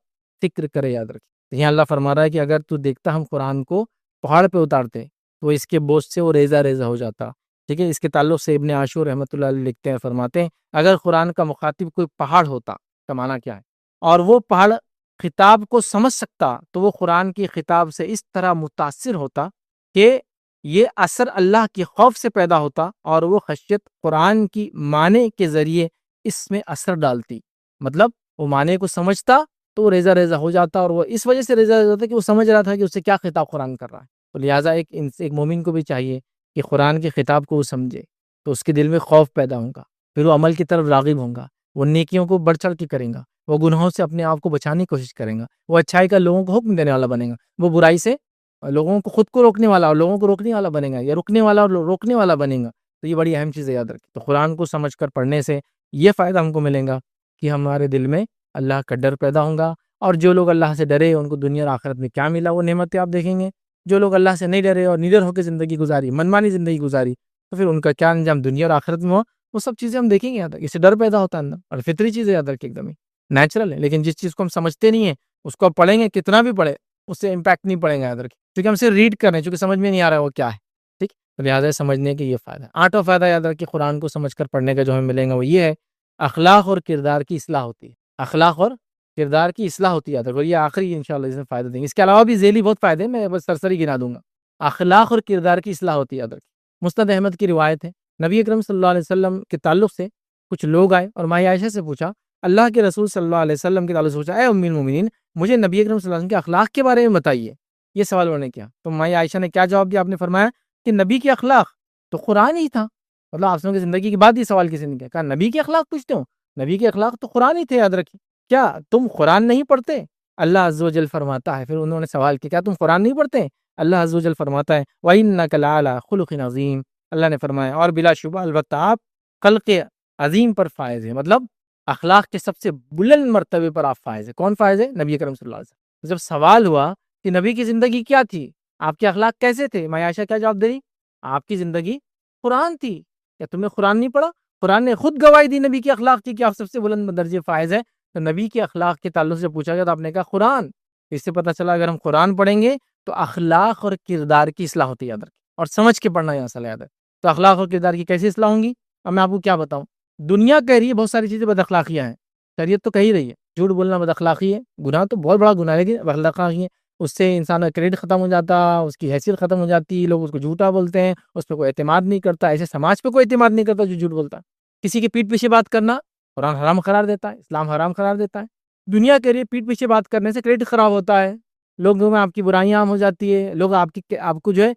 فکر کرے. یاد رکھیں تو یہاں اللہ فرما رہا ہے کہ اگر تو دیکھتا ہم قرآن کو پہاڑ پہ اتارتے تو اس کے بوجھ سے وہ ریزہ ریزہ ہو جاتا. ٹھیک ہے. اس کے تعلق سے ابن عاشور رحمۃ اللہ علیہ لکھتے ہیں، فرماتے ہیں اگر قرآن کا مخاطب کوئی پہاڑ ہوتا کا معنی کیا ہے، اور وہ پہاڑ خطاب کو سمجھ سکتا تو وہ قرآن کی خطاب سے اس طرح متاثر ہوتا کہ یہ اثر اللہ کے خوف سے پیدا ہوتا اور وہ خشیت قرآن کی معنی کے ذریعے اس میں اثر ڈالتی. مطلب وہ معنی کو سمجھتا تو وہ ریزہ ریزہ ہو جاتا، اور وہ اس وجہ سے ریزہ ریزہ ہوتا کہ وہ سمجھ رہا تھا کہ اس سے کیا خطاب قرآن کر رہا ہے. تو لہٰذا ایک مومن کو بھی چاہیے کہ قرآن کے خطاب کو وہ سمجھے، تو اس کے دل میں خوف پیدا ہوگا، پھر وہ عمل کی طرف راغب ہوگا، وہ نیکیوں کو بڑھ چڑھ کے کرے گا، وہ گناہوں سے اپنے آپ کو بچانے کی کوشش کرے گا، وہ اچھائی کا لوگوں کو حکم دینے والا بنے گا، وہ برائی سے لوگوں کو خود کو روکنے والا اور لوگوں کو روکنے والا بنے گا، یا رکنے والا اور روکنے والا بنے گا. تو یہ بڑی اہم چیز ہے، یاد رکھیں. تو قرآن کو سمجھ کر پڑھنے سے یہ فائدہ ہم کو ملے گا کہ ہمارے دل میں اللہ کا ڈر پیدا ہوگا، اور جو لوگ اللہ سے ڈرے ان کو دنیا اور آخرت میں کیا ملا وہ نعمتیں آپ دیکھیں گے. جو لوگ اللہ سے نہیں ڈرے اور نڈر ہو کے زندگی گزاری، منمانی زندگی گزاری، تو پھر ان کا کیا انجام دنیا اور آخرت میں ہو، وہ سب چیزیں ہم دیکھیں گے. یاد رکھیں، اس سے ڈر پیدا ہوتا ہے اندر، اور فطری چیز ہے، یاد رکھیں، ایک دم ہی نیچرل ہے. لیکن جس چیز کو ہم سمجھتے نہیں ہیں اس کو پڑھیں گے، کتنا بھی پڑھے اس سے امپیکٹ نہیں پڑے گا. یاد رکھیں، کیونکہ ہم سے ریڈ کر رہے ہیں، چونکہ سمجھ میں نہیں آ رہا ہے وہ کیا ہے. ٹھیک، تو لہٰذا سمجھنے کے یہ فائدہ ہے. آٹھواں فائدہ یاد رکھیں قرآن کو سمجھ کر پڑھنے کا جو ہمیں ملے گا وہ یہ ہے، اخلاق اور کردار کی اصلاح ہوتی ہے. اخلاق اور کردار کی اصلاح ہوتی ہے. اور یہ آخری انشاءاللہ اس میں فائدہ دیں گے. اس کے علاوہ بھی ذیلی بہت فائدے ہیں، میں بس سرسری گنا دوں گا. اخلاق اور کردار کی اصلاح ہوتی ہے. یاد رکھیں، مسند احمد کی روایت ہے، نبی اکرم صلی اللہ علیہ وسلم کے تعلق سے کچھ لوگ آئے اور ماں عائشہ سے پوچھا، اللہ کے رسول صلی اللہ علیہ وسلم کے تعلق سے پوچھا، اے ام المومنین، مجھے نبی اکرم صلی اللہ علیہ وسلم کے اخلاق کے بارے میں بتائیے. یہ سوال انہوں نے کیا تو ماں عائشہ نے کیا جواب دیا؟ آپ نے فرمایا کہ نبی کے اخلاق تو قرآن ہی تھا. مطلب آپ کی زندگی کے بعد یہ سوال کسی نے کیا کہا، نبی کے اخلاق پوچھتے ہو؟ نبی کے اخلاق تو قرآن ہی تھے. یاد رکھیں، کیا تم قرآن نہیں پڑھتے؟ اللہ عز و جل فرماتا ہے، پھر انہوں نے سوال کیا، کیا تم قرآن نہیں پڑھتے؟ اللہ عز و جل فرماتا ہے وَإِنَّكَ لَعَلَىٰ خُلُقٍ عَظِيمٍ. اللہ نے فرمایا اور بلا شبہ البتہ آپ خلق عظیم پر فائز ہیں، مطلب اخلاق کے سب سے بلند مرتبے پر آپ فائز ہیں. کون فائز ہے؟ نبی کرم صلی اللہ علیہ وسلم. جب سوال ہوا کہ نبی کی زندگی کیا تھی، آپ کے اخلاق کیسے تھے، ماں عائشہ کیا جواب دے رہی؟ آپ کی زندگی قرآن تھی. کیا تم نے قرآن نہیں پڑھا؟ قرآن نے خود گواہی دی نبی کے اخلاق کی کہ آپ سب سے بلند درجے فائز ہیں. تو نبی کے اخلاق کے تعلق سے پوچھا گیا تو آپ نے کہا قرآن. اس سے پتہ چلا اگر ہم قرآن پڑھیں گے تو اخلاق اور کردار کی اصلاح ہوتی ہے. یاد رکھیں، اور سمجھ کے پڑھنا یہاں سے یاد ہے. تو اخلاق اور کردار کی کیسی اصلاح ہوں گی؟ اب میں آپ کو کیا بتاؤں. دنیا کہہ رہی ہے بہت ساری چیزیں بد اخلاقیاں ہیں، شریعت تو کہہ ہی رہی ہے جھوٹ بولنا بد اخلاقی ہے، گناہ تو بہت بڑا گناہ ہے لیکن بد اخلاقی ہے. اس سے انسان کا کریڈٹ ختم ہو جاتا، اس کی حیثیت ختم ہو جاتی، لوگ اس کو جھوٹا بولتے ہیں، اس پہ کوئی اعتماد نہیں کرتا. ایسے سماج پہ کوئی اعتماد نہیں کرتا جو جھوٹ بولتا ہے. کسی کی پیٹھ پیچھے بات کرنا قرآن حرام قرار دیتا ہے، اسلام حرام قرار دیتا ہے. دنیا کے لیے پیٹھ پیچھے بات کرنے سے کریڈٹ خراب ہوتا ہے، لوگوں میں آپ کی برائیاں عام ہو جاتی ہے، لوگ آپ کو جو ہے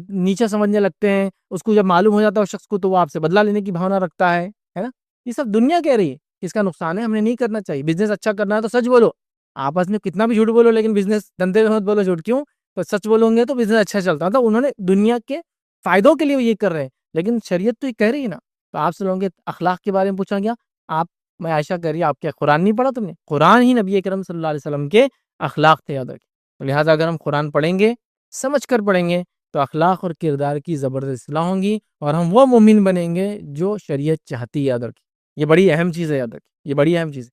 نیچا سمجھنے لگتے ہیں. اس کو جب معلوم ہو جاتا ہے اس شخص کو تو وہ آپ سے بدلہ لینے کی بھاونا رکھتا ہے نا. یہ سب دنیا کہہ رہی ہے، اس کا نقصان ہے، ہم نے نہیں کرنا چاہیے. بزنس اچھا کرنا ہے تو سچ بولو، آپس میں کتنا بھی جھوٹ بولو لیکن بزنس دھندے میں مت بولو جھوٹ. کیوں؟ تو سچ بولو گے تو بزنس اچھا چلتا ہے. تو انہوں نے دنیا کے فائدوں کے لیے یہ کر رہے ہیں، لیکن شریعت تو یہ کہہ رہی ہے نا. تو آپ سے لوگوں کے اخلاق کے بارے میں پوچھا گیا، آپ میں عائشہ کہہ رہی ہے آپ کیا قرآن نہیں پڑھا تم نے؟ قرآن ہی نبی کرم صلی اللہ علیہ وسلم کے اخلاق تھے. یاد رکھیں، تو لہٰذا اگر ہم قرآن پڑھیں گے، سمجھ کر پڑھیں گے تو اخلاق اور کردار کی زبردست اصلاح ہوں گی اور ہم وہ مومن بنیں گے جو شریعت چاہتی ہے. یاد رکھیں، یہ بڑی اہم چیز ہے. یاد رکھیں، یہ بڑی اہم چیز ہے.